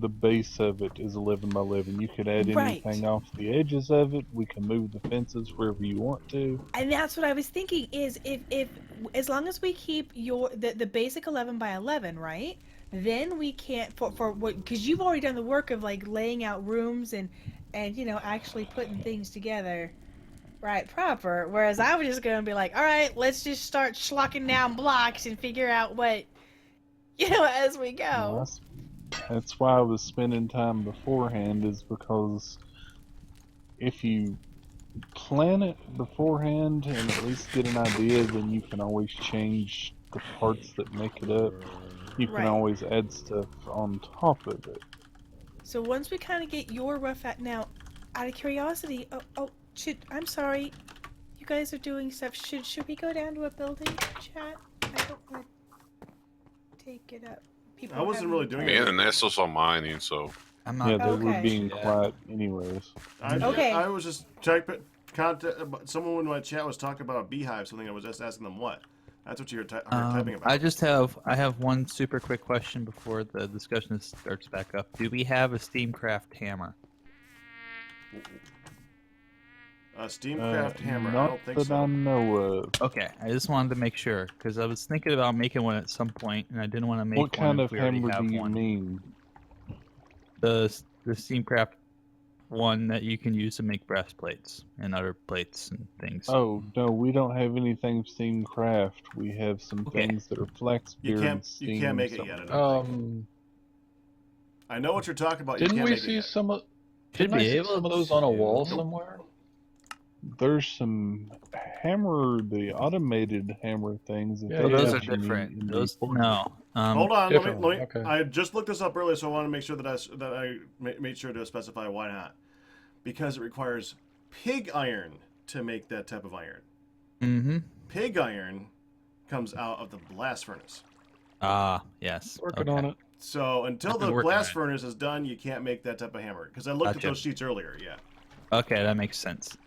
Speaker 7: the base of it is 11 by 11. You could add
Speaker 1: Right.
Speaker 7: anything off the edges of it. We can move the fences wherever you want to.
Speaker 1: And that's what I was thinking is if as long as we keep the basic 11 by 11, right? Then we can't for what because you've already done the work of like laying out rooms and you know actually putting things together right proper. Whereas I was just gonna be like, all right, let's just start schlocking down blocks and figure out what you know as we
Speaker 7: Well,
Speaker 1: go.
Speaker 7: that's why I was spending time beforehand, is because if you plan it beforehand and at least get an idea, then you can always change the parts that make it up. You can
Speaker 1: Right.
Speaker 7: always add stuff on top of it.
Speaker 1: So once we kind of get your rough at now, out of curiosity, I'm sorry, you guys are doing stuff. Should we go down to a building, chat? I don't want to take it up. People
Speaker 4: I wasn't
Speaker 1: having
Speaker 4: really doing
Speaker 2: Me
Speaker 4: it.
Speaker 2: and Nessos are mining, so
Speaker 6: I'm
Speaker 7: Yeah,
Speaker 6: not.
Speaker 7: they were
Speaker 1: Okay.
Speaker 7: being
Speaker 6: Yeah.
Speaker 7: quiet anyways.
Speaker 1: Okay.
Speaker 4: I was just typing. Someone in my chat was talking about a beehive. Something I was just asking them what. That's what you were typing about.
Speaker 6: I have one super quick question before the discussion starts back up. Do we have a Steamcraft hammer?
Speaker 4: Steamcraft hammer. I
Speaker 7: Not
Speaker 4: don't think
Speaker 7: that I
Speaker 4: so.
Speaker 7: know of.
Speaker 6: Okay, I just wanted to make sure because I was thinking about making one at some point, and I didn't want to make
Speaker 7: What
Speaker 6: one
Speaker 7: kind
Speaker 6: if
Speaker 7: of
Speaker 6: we already
Speaker 7: hammer
Speaker 6: have
Speaker 7: do you
Speaker 6: one.
Speaker 7: mean?
Speaker 6: The Steamcraft one that you can use to make breastplates and other plates and things.
Speaker 7: Oh, no, we don't have anything steam craft. We have some
Speaker 6: Okay.
Speaker 7: things that are flex
Speaker 4: You
Speaker 7: beer and
Speaker 4: can't.
Speaker 7: steam.
Speaker 4: You can't make it yet. I don't think. I know what you're talking about. You
Speaker 3: Didn't
Speaker 4: can't
Speaker 3: we
Speaker 4: make it
Speaker 3: see
Speaker 4: yet.
Speaker 3: some of?
Speaker 6: Should
Speaker 3: Didn't I
Speaker 6: be
Speaker 3: see
Speaker 6: able
Speaker 3: some of those on a wall
Speaker 6: to.
Speaker 3: somewhere?
Speaker 7: There's some hammer, the automated hammer things. If
Speaker 3: Yeah,
Speaker 7: they
Speaker 6: Oh, those
Speaker 3: yeah.
Speaker 6: are
Speaker 7: actually need
Speaker 6: different.
Speaker 7: in the
Speaker 6: Those
Speaker 7: portal.
Speaker 6: no.
Speaker 4: Hold on.
Speaker 3: different
Speaker 4: Let me.
Speaker 3: one, okay.
Speaker 4: I just looked this up earlier, so I want to make sure that I made sure to specify why not. Because it requires pig iron to make that type of iron.
Speaker 6: Mm-hmm.
Speaker 4: Pig iron comes out of the blast furnace.
Speaker 6: Ah, yes.
Speaker 3: Working
Speaker 6: Okay.
Speaker 3: on it.
Speaker 4: So until
Speaker 6: I've been
Speaker 4: the
Speaker 6: working
Speaker 4: blast
Speaker 6: on it.
Speaker 4: furnace is done, you can't make that type of hammer. Because I looked at
Speaker 6: Gotcha.
Speaker 4: those sheets earlier. Yeah.
Speaker 6: Okay, that makes sense.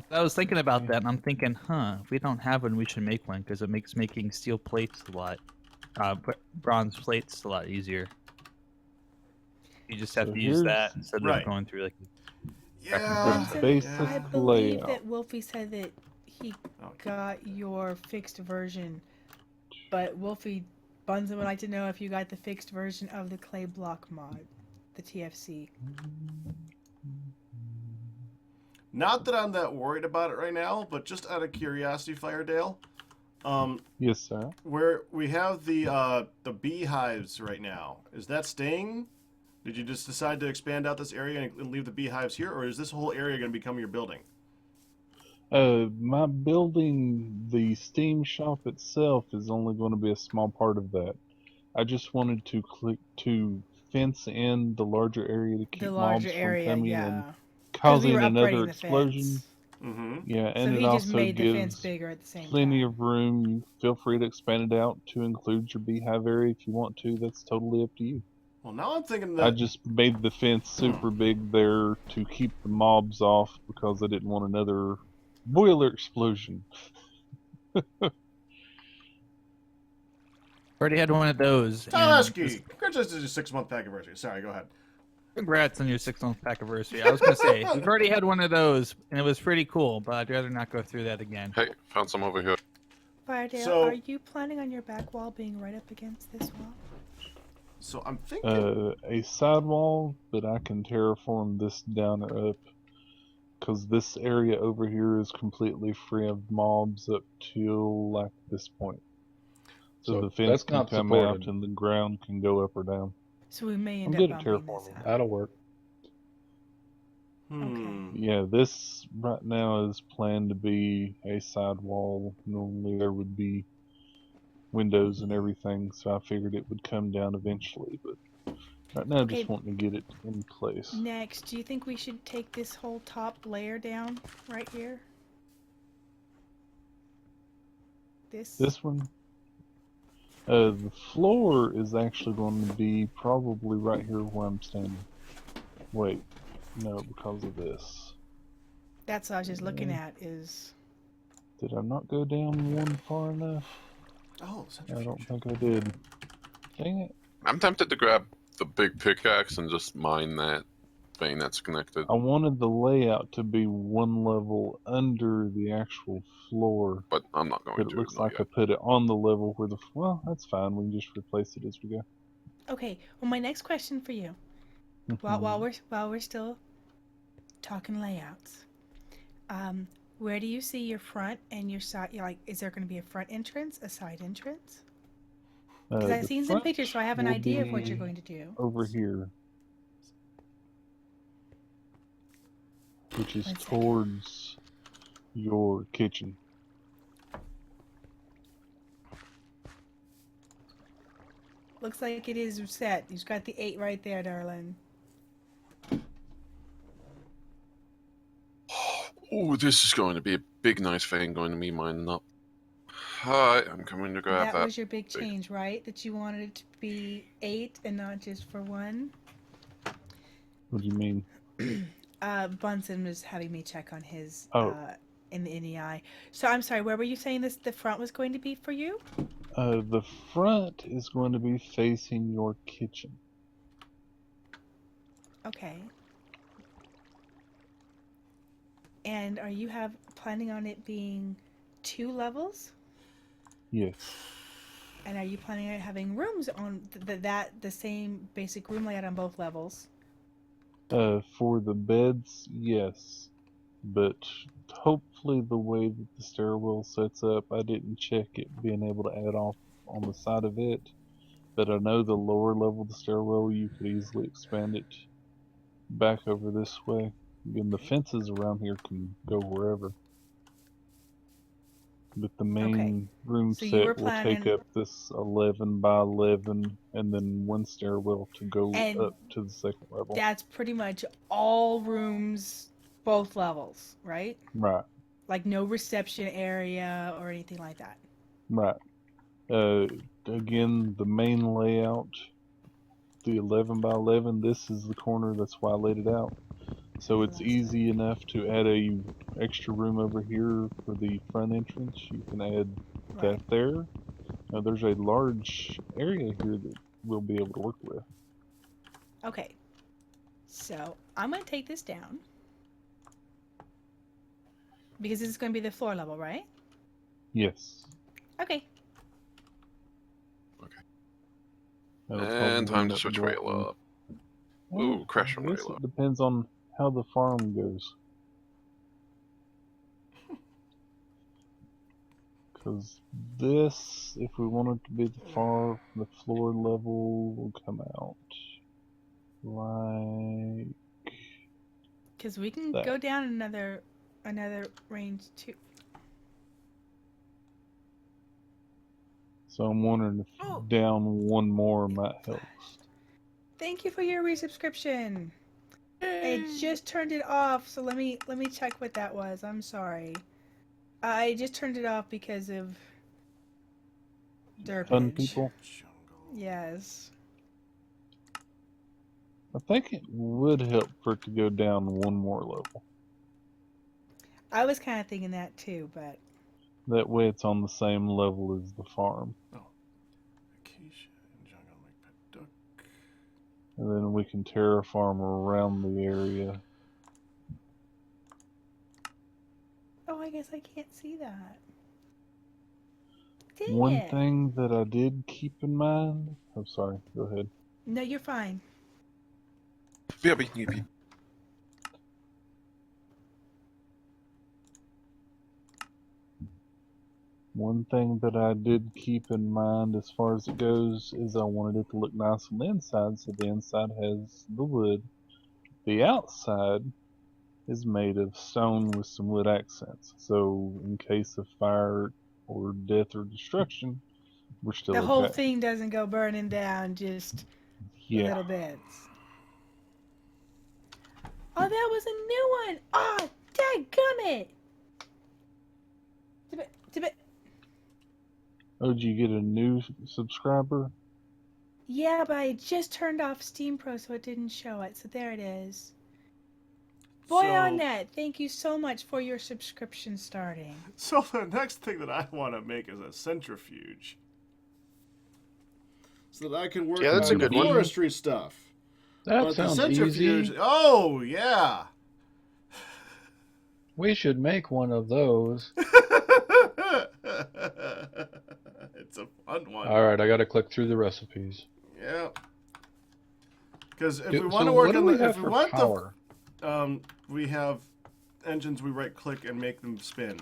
Speaker 6: I was thinking about that, and I'm thinking, if we don't have one, we should make one because it makes making steel plates a lot, bronze plates a lot easier. You just have
Speaker 7: So
Speaker 6: to use that
Speaker 7: here's-
Speaker 6: instead
Speaker 4: Right.
Speaker 6: of going through like.
Speaker 4: Yeah.
Speaker 7: The basic
Speaker 1: I believe
Speaker 7: layout.
Speaker 1: that Wolfie said that he got your fixed version, but Wolfie Bunsen would like to know if you got the fixed version of the clay block mod, the TFC.
Speaker 4: Not that I'm that worried about it right now, but just out of curiosity, Firedale,
Speaker 7: Yes, sir.
Speaker 4: where we have the beehives right now, is that staying? Did you just decide to expand out this area and leave the beehives here, or is this whole area going to become your building?
Speaker 7: My building, the Steam shop itself, is only going to be a small part of that. I just wanted to fence in the larger area to keep
Speaker 1: The larger
Speaker 7: mobs
Speaker 1: area,
Speaker 7: from coming
Speaker 1: yeah.
Speaker 7: and
Speaker 1: 'Cause we
Speaker 7: causing
Speaker 1: were
Speaker 7: another
Speaker 1: upgrading the
Speaker 7: explosion.
Speaker 1: fence.
Speaker 4: Mm-hmm.
Speaker 7: Yeah,
Speaker 1: So
Speaker 7: and
Speaker 1: he
Speaker 7: it
Speaker 1: just
Speaker 7: also
Speaker 1: made the fence
Speaker 7: gives
Speaker 1: bigger at the same
Speaker 7: plenty
Speaker 1: time.
Speaker 7: of room. You feel free to expand it out to include your beehive area if you want to. That's totally up to you.
Speaker 4: Well, now I'm thinking
Speaker 7: I
Speaker 4: that
Speaker 7: just made the fence super big there to keep the mobs off because I didn't want another boiler explosion.
Speaker 6: Already had one of those. and
Speaker 4: Tanaski, congratulations on your 6-month anniversary. Sorry, go ahead.
Speaker 6: Congrats on your 6-month pack anniversary. I was gonna say we've already had one of those, and it was pretty cool. But I'd rather not go through that again.
Speaker 2: hey, found some over here.
Speaker 1: Firedale,
Speaker 4: So-
Speaker 1: are you planning on your back wall being right up against this wall?
Speaker 4: So I'm thinking.
Speaker 7: A sidewall, but I can terraform this down or up. Because this area over here is completely free of mobs up till like this point. So the fence
Speaker 3: that's
Speaker 7: can
Speaker 3: not
Speaker 7: come
Speaker 3: supported.
Speaker 7: out and the ground can go up or down.
Speaker 1: So we may
Speaker 7: I'm
Speaker 1: end
Speaker 7: good
Speaker 1: up
Speaker 7: at
Speaker 1: bumping this
Speaker 7: terraforming.
Speaker 1: out.
Speaker 3: That'll work.
Speaker 7: Yeah, this right now is planned to be a sidewall. Normally there would be windows and everything, so I figured it would come down eventually, but right now
Speaker 1: Okay.
Speaker 7: just wanting to get it in place.
Speaker 1: Next, do you think we should take this whole top layer down right here?
Speaker 7: This one? The floor is actually going to be probably right here where I'm standing. Wait, no, because of this.
Speaker 1: That's what I was just looking at is...
Speaker 7: Did I not go down one far enough?
Speaker 4: Oh,
Speaker 7: I don't think I did. Dang it.
Speaker 2: I'm tempted to grab the big pickaxe and just mine that vein that's connected.
Speaker 7: I wanted the layout to be one level under the actual floor,
Speaker 2: But I'm not going
Speaker 7: but
Speaker 2: to.
Speaker 7: it looks
Speaker 2: not
Speaker 7: like
Speaker 2: yet.
Speaker 7: I put it on the level where the... Well, that's fine. We can just replace it as we go.
Speaker 1: Okay, well my next question for you, while we're still talking layouts, where do you see your front and your side? Like, is there going to be a front entrance, a side entrance? Because I've
Speaker 7: the
Speaker 1: seen some
Speaker 7: front
Speaker 1: pictures, so I have an
Speaker 7: will
Speaker 1: idea of what
Speaker 7: be
Speaker 1: you're going to do.
Speaker 7: over here, which is
Speaker 1: 1 second.
Speaker 7: towards your kitchen.
Speaker 1: Looks like it is set. You've got the 8 right there, darling.
Speaker 2: Oh, this is going to be a big, nice fan going to be mining up. Hi, I'm coming to grab
Speaker 1: That
Speaker 2: that.
Speaker 1: was your big change, right? That you wanted it to be 8 and not just for 1?
Speaker 7: What do you mean?
Speaker 1: Bunsen was having me check on his
Speaker 7: Oh.
Speaker 1: in the NEI. So I'm sorry, where were you saying this the front was going to be for you?
Speaker 7: The front is going to be facing your kitchen.
Speaker 1: Okay. And are you planning on it being 2 levels?
Speaker 7: Yes.
Speaker 1: And are you planning on having rooms on the same basic room layout on both levels?
Speaker 7: For the beds, yes. But hopefully the way that the stairwell sets up, I didn't check it being able to add off on the side of it. But I know the lower level of the stairwell, you could easily expand it back over this way. Again, the fences around here can go wherever. But the
Speaker 1: Okay.
Speaker 7: main room
Speaker 1: So you were
Speaker 7: set will take
Speaker 1: planning-
Speaker 7: up this 11 by 11 and then one stairwell to go
Speaker 1: And
Speaker 7: up to the second level.
Speaker 1: that's pretty much all rooms, both levels, right?
Speaker 7: Right,
Speaker 1: Like no reception area or anything like that.
Speaker 7: right. Again, the main layout, the 11 by 11, this is the corner, that's why I laid it out. So it's easy enough to add a extra room over here for the front entrance. You can add that there. Now there's a large area here that we'll be able to work with.
Speaker 1: Okay. So I'm going to take this down. Because this is going to be the floor level, right?
Speaker 7: Yes.
Speaker 1: Okay.
Speaker 2: And time to switch rail up. Ooh, crash from
Speaker 7: I guess
Speaker 2: rail
Speaker 7: it
Speaker 2: up.
Speaker 7: depends on how the farm goes. Because this, if we want it to be the floor level, will come out like
Speaker 1: Because we can
Speaker 7: that.
Speaker 1: go down another range too.
Speaker 7: So I'm wondering if down one more might help.
Speaker 1: Thank you for your resubscription. I just turned it off, so let me check what that was. I'm sorry. I just turned it off because of derpage.
Speaker 7: Fun people.
Speaker 1: Yes.
Speaker 7: I think it would help for it to go down one more level.
Speaker 1: I was kind of thinking that too, but
Speaker 7: That way it's on the same level as the farm.
Speaker 4: Acacia and jungle make pet duck.
Speaker 7: And then we can terraform around the area.
Speaker 1: oh, I guess I can't see that. Dang
Speaker 7: One
Speaker 1: it.
Speaker 7: thing that I did keep in mind... I'm sorry, go ahead.
Speaker 1: No, you're fine.
Speaker 2: BRB.
Speaker 7: One thing that I did keep in mind as far as it goes is I wanted it to look nice on the inside, so the inside has the wood. The outside is made of stone with some wood accents, so in case of fire or death or destruction, we're still
Speaker 1: The
Speaker 7: okay.
Speaker 1: whole thing doesn't go burning down, just little bits. Oh, that was a new one! Oh, dadgummit!
Speaker 7: Oh, did you get a new subscriber?
Speaker 1: Yeah, but I just turned off Steam Pro so it didn't show it. So there it is. Boy on net, thank you so much for your subscription starting.
Speaker 4: So the next thing that I want to make is a centrifuge. So that I can work
Speaker 5: Yeah, that's
Speaker 4: on
Speaker 5: a good one.
Speaker 4: forestry stuff.
Speaker 3: That
Speaker 4: But
Speaker 3: sounds
Speaker 4: the centrifuge,
Speaker 3: easy.
Speaker 4: oh yeah.
Speaker 3: We should make one of those.
Speaker 4: It's a fun one.
Speaker 3: Alright, I gotta click through the recipes.
Speaker 4: Yeah. Because if
Speaker 3: So
Speaker 4: we want to
Speaker 3: what
Speaker 4: work
Speaker 3: do
Speaker 4: on
Speaker 3: we
Speaker 4: the,
Speaker 3: have
Speaker 4: if we
Speaker 3: for
Speaker 4: want
Speaker 3: power?
Speaker 4: we have engines. We right click and make them spin.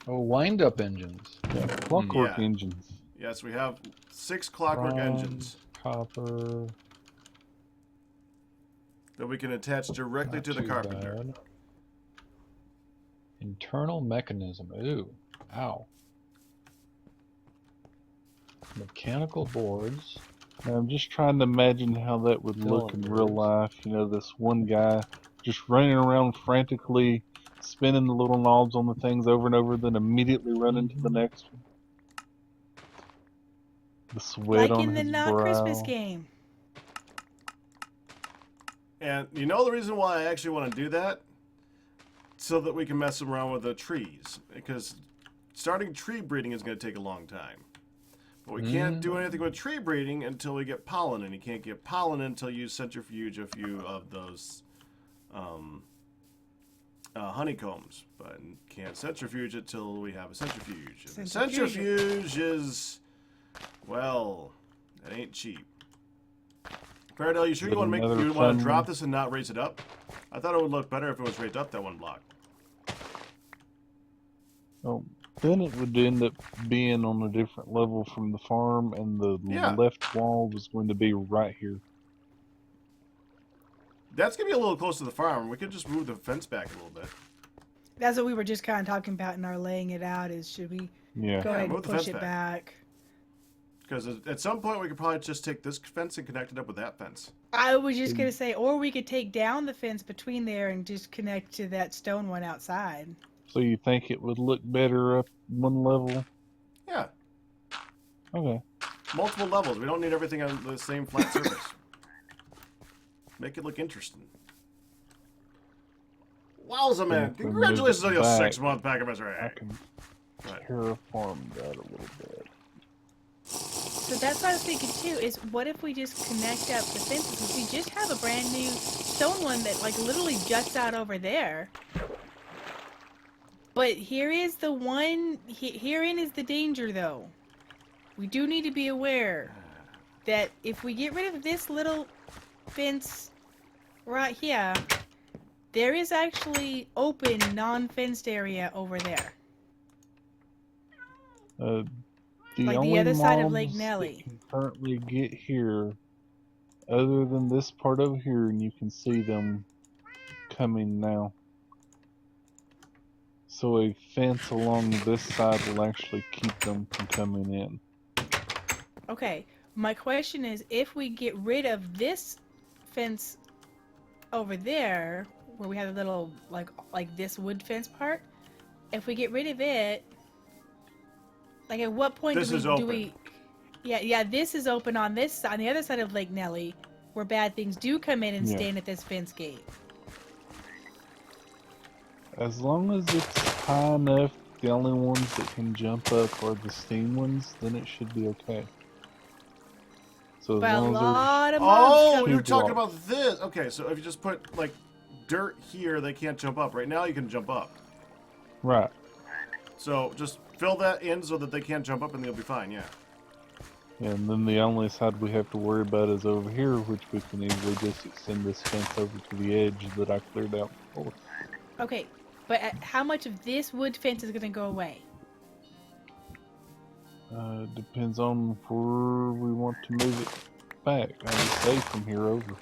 Speaker 3: Oh, wind-up engines.
Speaker 7: Yeah, clockwork
Speaker 4: Yeah.
Speaker 7: engines.
Speaker 4: Yes, we have 6 clockwork
Speaker 7: Bronze,
Speaker 4: engines
Speaker 7: Copper.
Speaker 4: that we can attach directly
Speaker 7: Not
Speaker 4: to the
Speaker 7: too
Speaker 4: carpenter.
Speaker 7: bad.
Speaker 3: Internal mechanism. Ooh. Ow. Mechanical boards.
Speaker 7: I'm just trying to imagine how that would look in real life. You know, this one guy just running around frantically, spinning the little knobs on the things over and over, then immediately running to the next one. The sweat
Speaker 1: Like
Speaker 7: on
Speaker 1: in the
Speaker 7: his
Speaker 1: Not Christmas
Speaker 7: brow.
Speaker 1: game.
Speaker 4: And you know the reason why I actually want to do that? So that we can mess around with the trees. Because starting tree breeding is going to take a long time. But we can't do anything with tree breeding until we get pollen, and you can't get pollen until you centrifuge a few of those honeycombs. But can't centrifuge it till we have a centrifuge. And the centrifuge is, well, it ain't cheap. Faradell, you sure you want to drop this and not raise it up? I thought it would look better if it was raised up that one block.
Speaker 7: Oh, then it would end up being on a different level from the farm, and the left wall was going to be right here.
Speaker 4: That's going to be a little close to the farm. We could just move the fence back a little bit.
Speaker 1: That's what we were just kind of talking about in our laying it out, is should we go ahead and push it back?
Speaker 4: Because at some point we could probably just take this fence and connect it up with that fence.
Speaker 1: I was just going to say, or we could take down the fence between there and just connect to that stone one outside.
Speaker 7: So you think it would look better up one level?
Speaker 4: Yeah.
Speaker 7: Okay.
Speaker 4: Multiple levels. We don't need everything on the same flat surface. Make it look interesting. Wowza, man. Congratulations on your 6-month pack of misery.
Speaker 7: I can terraform that a little bit.
Speaker 1: So that's what I was thinking too, is what if we just connect up the fences? Because we just have a brand new stone one that like literally juts out over there. But here is the one, herein is the danger though. We do need to be aware that if we get rid of this little fence right here, there is actually open, non-fenced area over there. Like the other side of Lake Nelly.
Speaker 7: That you can currently get here, other than this part over here, and you can see them coming now. So a fence along this side will actually keep them from coming in.
Speaker 1: Okay, my question is, if we get rid of this fence over there, where we have a little, like this wood fence part, if we get rid of it, like at what point do we... Yeah, this is open on this side, on the other side of Lake Nelly, where bad things do come in and stand at this fence gate.
Speaker 7: As long as it's high enough, the only ones that can jump up are the steam ones, then it should be okay. So
Speaker 1: but
Speaker 7: as
Speaker 1: a
Speaker 7: long
Speaker 1: lot
Speaker 7: as
Speaker 1: of mobs
Speaker 4: Oh, you're talking about this. Okay, so if you just put like dirt here, they can't jump up. Right now you can jump up.
Speaker 7: Right.
Speaker 4: So just fill that in so that they can't jump up and they'll be fine, yeah.
Speaker 7: And then the only side we have to worry about is over here, which we can easily just extend this fence over to the edge that I cleared out before.
Speaker 1: Okay, but how much of this wood fence is going to go away?
Speaker 7: Depends on where we want to move it back. I would say from here over.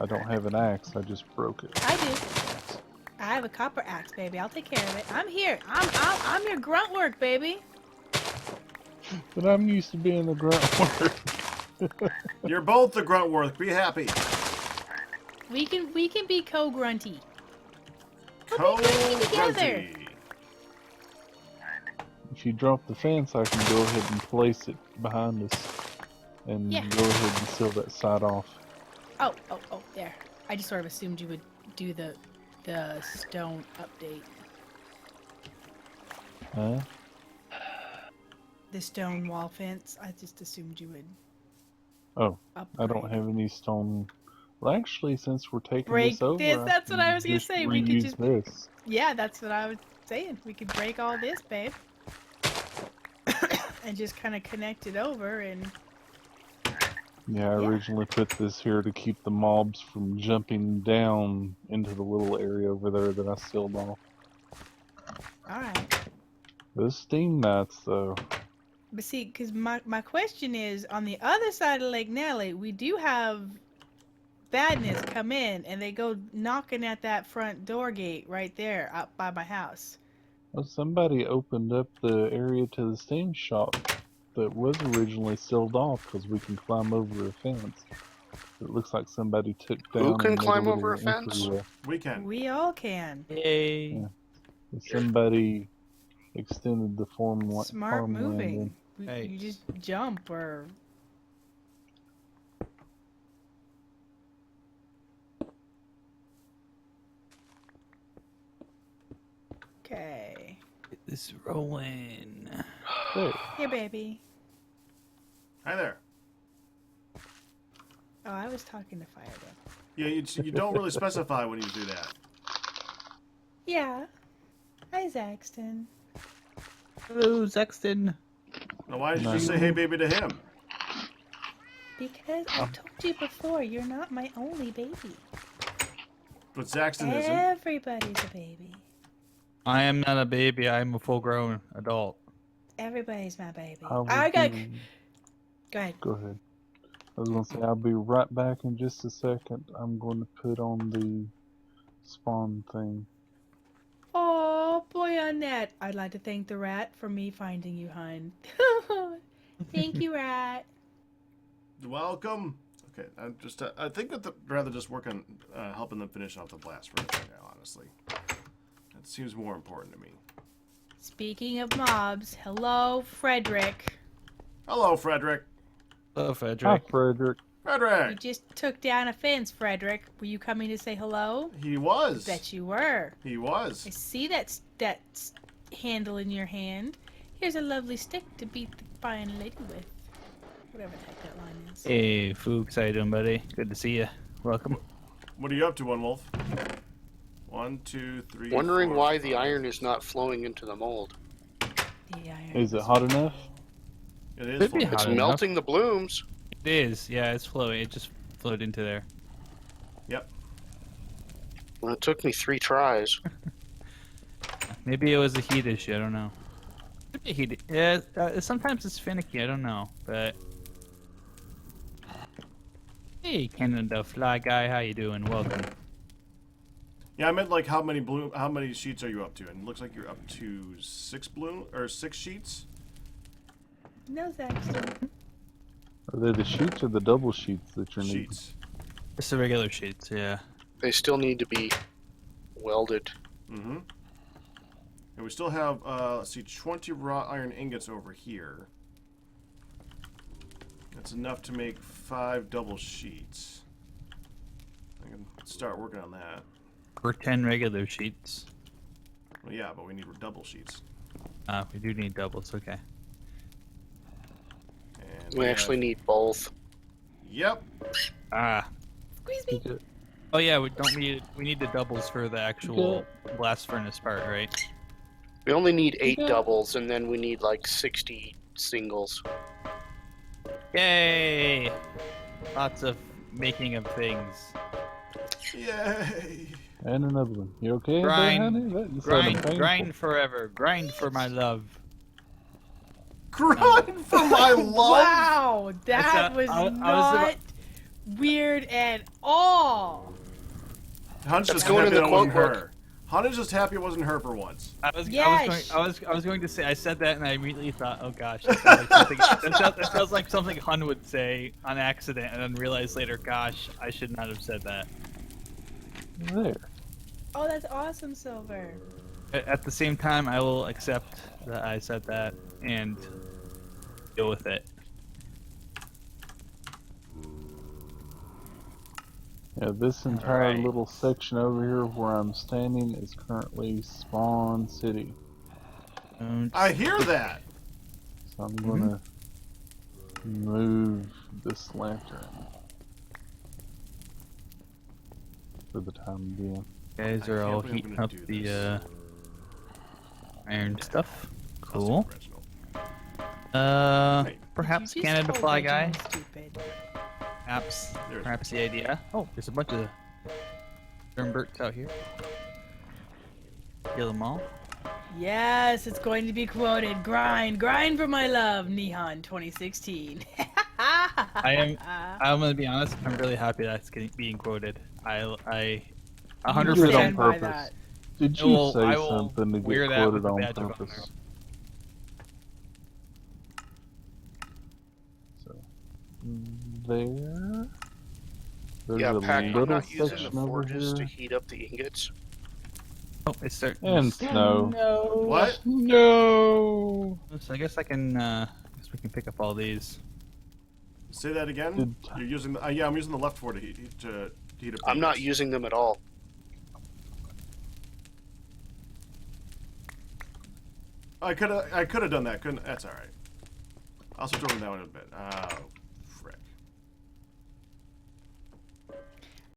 Speaker 7: I don't have an axe, I just broke it.
Speaker 1: I do. I have a copper axe, baby. I'll take care of it. I'm here. I'm your grunt work, baby.
Speaker 7: But I'm used to being the grunt work.
Speaker 4: You're both the grunt work. Be happy.
Speaker 1: We can be co-grunty.
Speaker 4: Co-grunty.
Speaker 7: If you drop the fence, I can go ahead and place it behind us. And go ahead and seal that side off.
Speaker 1: Oh, there. I just sort of assumed you would do the stone update.
Speaker 7: Huh?
Speaker 1: The stone wall fence. I just assumed you would.
Speaker 7: Oh,
Speaker 1: upgrade.
Speaker 7: I don't have any stone. Well, actually, since we're taking
Speaker 1: Break
Speaker 7: this over,
Speaker 1: this. That's what I was gonna say. We could just
Speaker 7: this.
Speaker 1: Yeah, that's what I was saying. We could break all this, babe, and just kind of connect it over and.
Speaker 7: Yeah, I originally put this here to keep the mobs from jumping down into the little area over there that I sealed off.
Speaker 1: Alright.
Speaker 7: Those steam knights, though.
Speaker 1: But see, because my question is, on the other side of Lake Nelly, we do have badness come in, and they go knocking at that front door gate right there, out by my house.
Speaker 7: Well, somebody opened up the area to the steam shop that was originally sealed off because we can climb over a fence. It looks like somebody took down.
Speaker 5: Who can
Speaker 7: and made
Speaker 5: climb
Speaker 7: little
Speaker 5: over a fence?
Speaker 7: entryway.
Speaker 4: We can.
Speaker 1: We all can.
Speaker 6: Yay.
Speaker 7: Yeah. Somebody extended the
Speaker 1: Smart
Speaker 7: farmland
Speaker 1: moving.
Speaker 6: Hey.
Speaker 1: You just jump or. Okay.
Speaker 6: Get this rolling.
Speaker 7: Hey,
Speaker 1: Here, baby.
Speaker 4: Hi there.
Speaker 1: Oh, I was talking to Fireball.
Speaker 4: Yeah, you don't really specify when you do that.
Speaker 1: Yeah. Hi, Zaxton.
Speaker 6: Hello, Sexton.
Speaker 4: Now, why did you just say "Hey, baby" to him?
Speaker 1: Because I told you before, you're not my only baby.
Speaker 4: But Zaxton isn't.
Speaker 1: Everybody's a baby.
Speaker 6: I am not a baby. I am a full-grown adult.
Speaker 1: Everybody's my baby.
Speaker 7: I will
Speaker 1: I got.
Speaker 7: be-
Speaker 1: Go ahead.
Speaker 7: Go ahead. I was gonna say I'll be right back in just a second. I'm going to put on the spawn thing.
Speaker 1: Oh, boy on that. I'd like to thank the rat for me finding you, hun. Thank you, rat.
Speaker 4: Welcome. Okay, I think that rather just work on helping them finish off the blast furnace right now. Honestly, that seems more important to me.
Speaker 1: Speaking of mobs, hello, Frederick.
Speaker 4: Hello, Frederick.
Speaker 6: Hello,
Speaker 7: Hi,
Speaker 6: Frederick.
Speaker 7: Frederick.
Speaker 1: You
Speaker 4: Frederick.
Speaker 1: just took down a fence, Frederick. Were you coming to say hello?
Speaker 4: He was.
Speaker 1: Bet you were.
Speaker 4: He
Speaker 1: I
Speaker 4: was.
Speaker 1: see that handle in your hand. Here's a lovely stick to beat the fine lady with. Whatever the heck that line is.
Speaker 6: Hey, Fuchs, how you doing, buddy? Good to see you. Welcome.
Speaker 4: What are you up to, One Wolf? 1, 2, 3.
Speaker 5: Wondering
Speaker 4: 4,
Speaker 5: why the
Speaker 4: 5.
Speaker 5: iron is not flowing into the mold.
Speaker 1: The iron
Speaker 7: Is it hot enough?
Speaker 4: It is.
Speaker 6: Could be
Speaker 4: full.
Speaker 5: It's
Speaker 6: hot enough.
Speaker 5: melting the blooms.
Speaker 6: It is. Yeah, it's flowing. It just flowed into there.
Speaker 4: Yep.
Speaker 5: Well, it took me 3 tries.
Speaker 6: Maybe it was a heat issue. I don't know. Could be heat. Yeah. Sometimes it's finicky. I don't know, but. Hey, Canada Fly Guy, how you doing? Welcome.
Speaker 4: Yeah, I meant like how many sheets are you up to? And it looks like you're up to 6 sheets.
Speaker 1: No, Zaxton.
Speaker 7: Are they the sheets or the double sheets that you're needing?
Speaker 4: Sheets.
Speaker 6: Just the regular sheets, yeah.
Speaker 5: They still need to be welded.
Speaker 4: Mm-hmm. And we still have, let's see, 20 raw iron ingots over here. That's enough to make 5 double sheets. I can start working on that.
Speaker 6: For 10 regular sheets.
Speaker 4: Well, yeah, but we need double sheets.
Speaker 6: We do need doubles, okay.
Speaker 4: And
Speaker 5: We actually need both.
Speaker 4: Yep.
Speaker 1: Squeeze me.
Speaker 6: Oh yeah, we need the doubles for the actual blast furnace part, right?
Speaker 5: We only need 8 doubles, and then we need like 60 singles.
Speaker 6: Yay! Lots of making of things.
Speaker 4: Yay.
Speaker 7: And another one. You okay?
Speaker 6: Grind,
Speaker 7: there, honey? That just sounded
Speaker 6: Grind,
Speaker 7: painful.
Speaker 6: grind forever. Grind for my love.
Speaker 4: Grind for my love.
Speaker 1: Wow, that was
Speaker 6: I was
Speaker 1: not weird at all.
Speaker 4: Hunt's
Speaker 5: That's
Speaker 4: just
Speaker 5: going
Speaker 4: happy
Speaker 5: in the
Speaker 4: that wasn't
Speaker 5: quote book.
Speaker 4: her. Hunt is just happy it wasn't her for once.
Speaker 6: I was going to say, I said that and I immediately thought, oh gosh, that sounds like something Hun would say on accident, and then realized later, gosh, I should not have said that.
Speaker 7: There.
Speaker 1: Oh, that's awesome, Silver.
Speaker 6: At the same time, I will accept that I said that and deal with it.
Speaker 7: Yeah, this entire
Speaker 6: Alright.
Speaker 7: little section over here where I'm standing is currently Spawn City.
Speaker 4: I hear that.
Speaker 7: So I'm gonna move this lantern for the time being.
Speaker 6: Guys
Speaker 4: I
Speaker 6: are
Speaker 4: can't
Speaker 6: all
Speaker 4: believe I'm
Speaker 6: heating
Speaker 4: gonna
Speaker 6: up
Speaker 4: do
Speaker 6: the
Speaker 4: this.
Speaker 6: iron stuff.
Speaker 4: That's
Speaker 6: Cool.
Speaker 4: original. Hey,
Speaker 6: Perhaps
Speaker 1: You just
Speaker 6: Canada
Speaker 1: told
Speaker 6: Fly
Speaker 1: Reginald
Speaker 6: Guy.
Speaker 1: Stupid.
Speaker 6: Perhaps the idea. Oh, there's a bunch of Sternberts out here. Kill them all.
Speaker 1: Yes, it's going to be quoted. Grind, grind for my love, Nihon 2016.
Speaker 6: I'm gonna be honest. I'm really happy that's being quoted. I
Speaker 7: You
Speaker 6: 100%.
Speaker 7: did it on
Speaker 1: stand by
Speaker 7: purpose.
Speaker 1: that.
Speaker 7: Did
Speaker 6: I
Speaker 7: you
Speaker 6: will-
Speaker 7: say
Speaker 6: I will
Speaker 7: something to
Speaker 6: wear
Speaker 7: get
Speaker 6: that with
Speaker 7: quoted
Speaker 6: a
Speaker 7: on
Speaker 6: badge of
Speaker 7: purpose? there. There's
Speaker 5: Yeah,
Speaker 7: a
Speaker 5: Pack, I'm
Speaker 7: little
Speaker 5: not using the
Speaker 7: section over
Speaker 5: forges to
Speaker 7: here.
Speaker 5: heat up the ingots.
Speaker 6: Oh, it's starting.
Speaker 7: And snow.
Speaker 6: No.
Speaker 4: What?
Speaker 3: No.
Speaker 6: So I guess I can. Guess we can pick up all these.
Speaker 4: Say that again.
Speaker 7: Did-
Speaker 4: You're using the, yeah, I'm using the left for to heat up.
Speaker 5: I'm not
Speaker 4: ingots.
Speaker 5: using them at all.
Speaker 4: I could have done that. Couldn't. That's all right. I'll switch over to that one in a bit.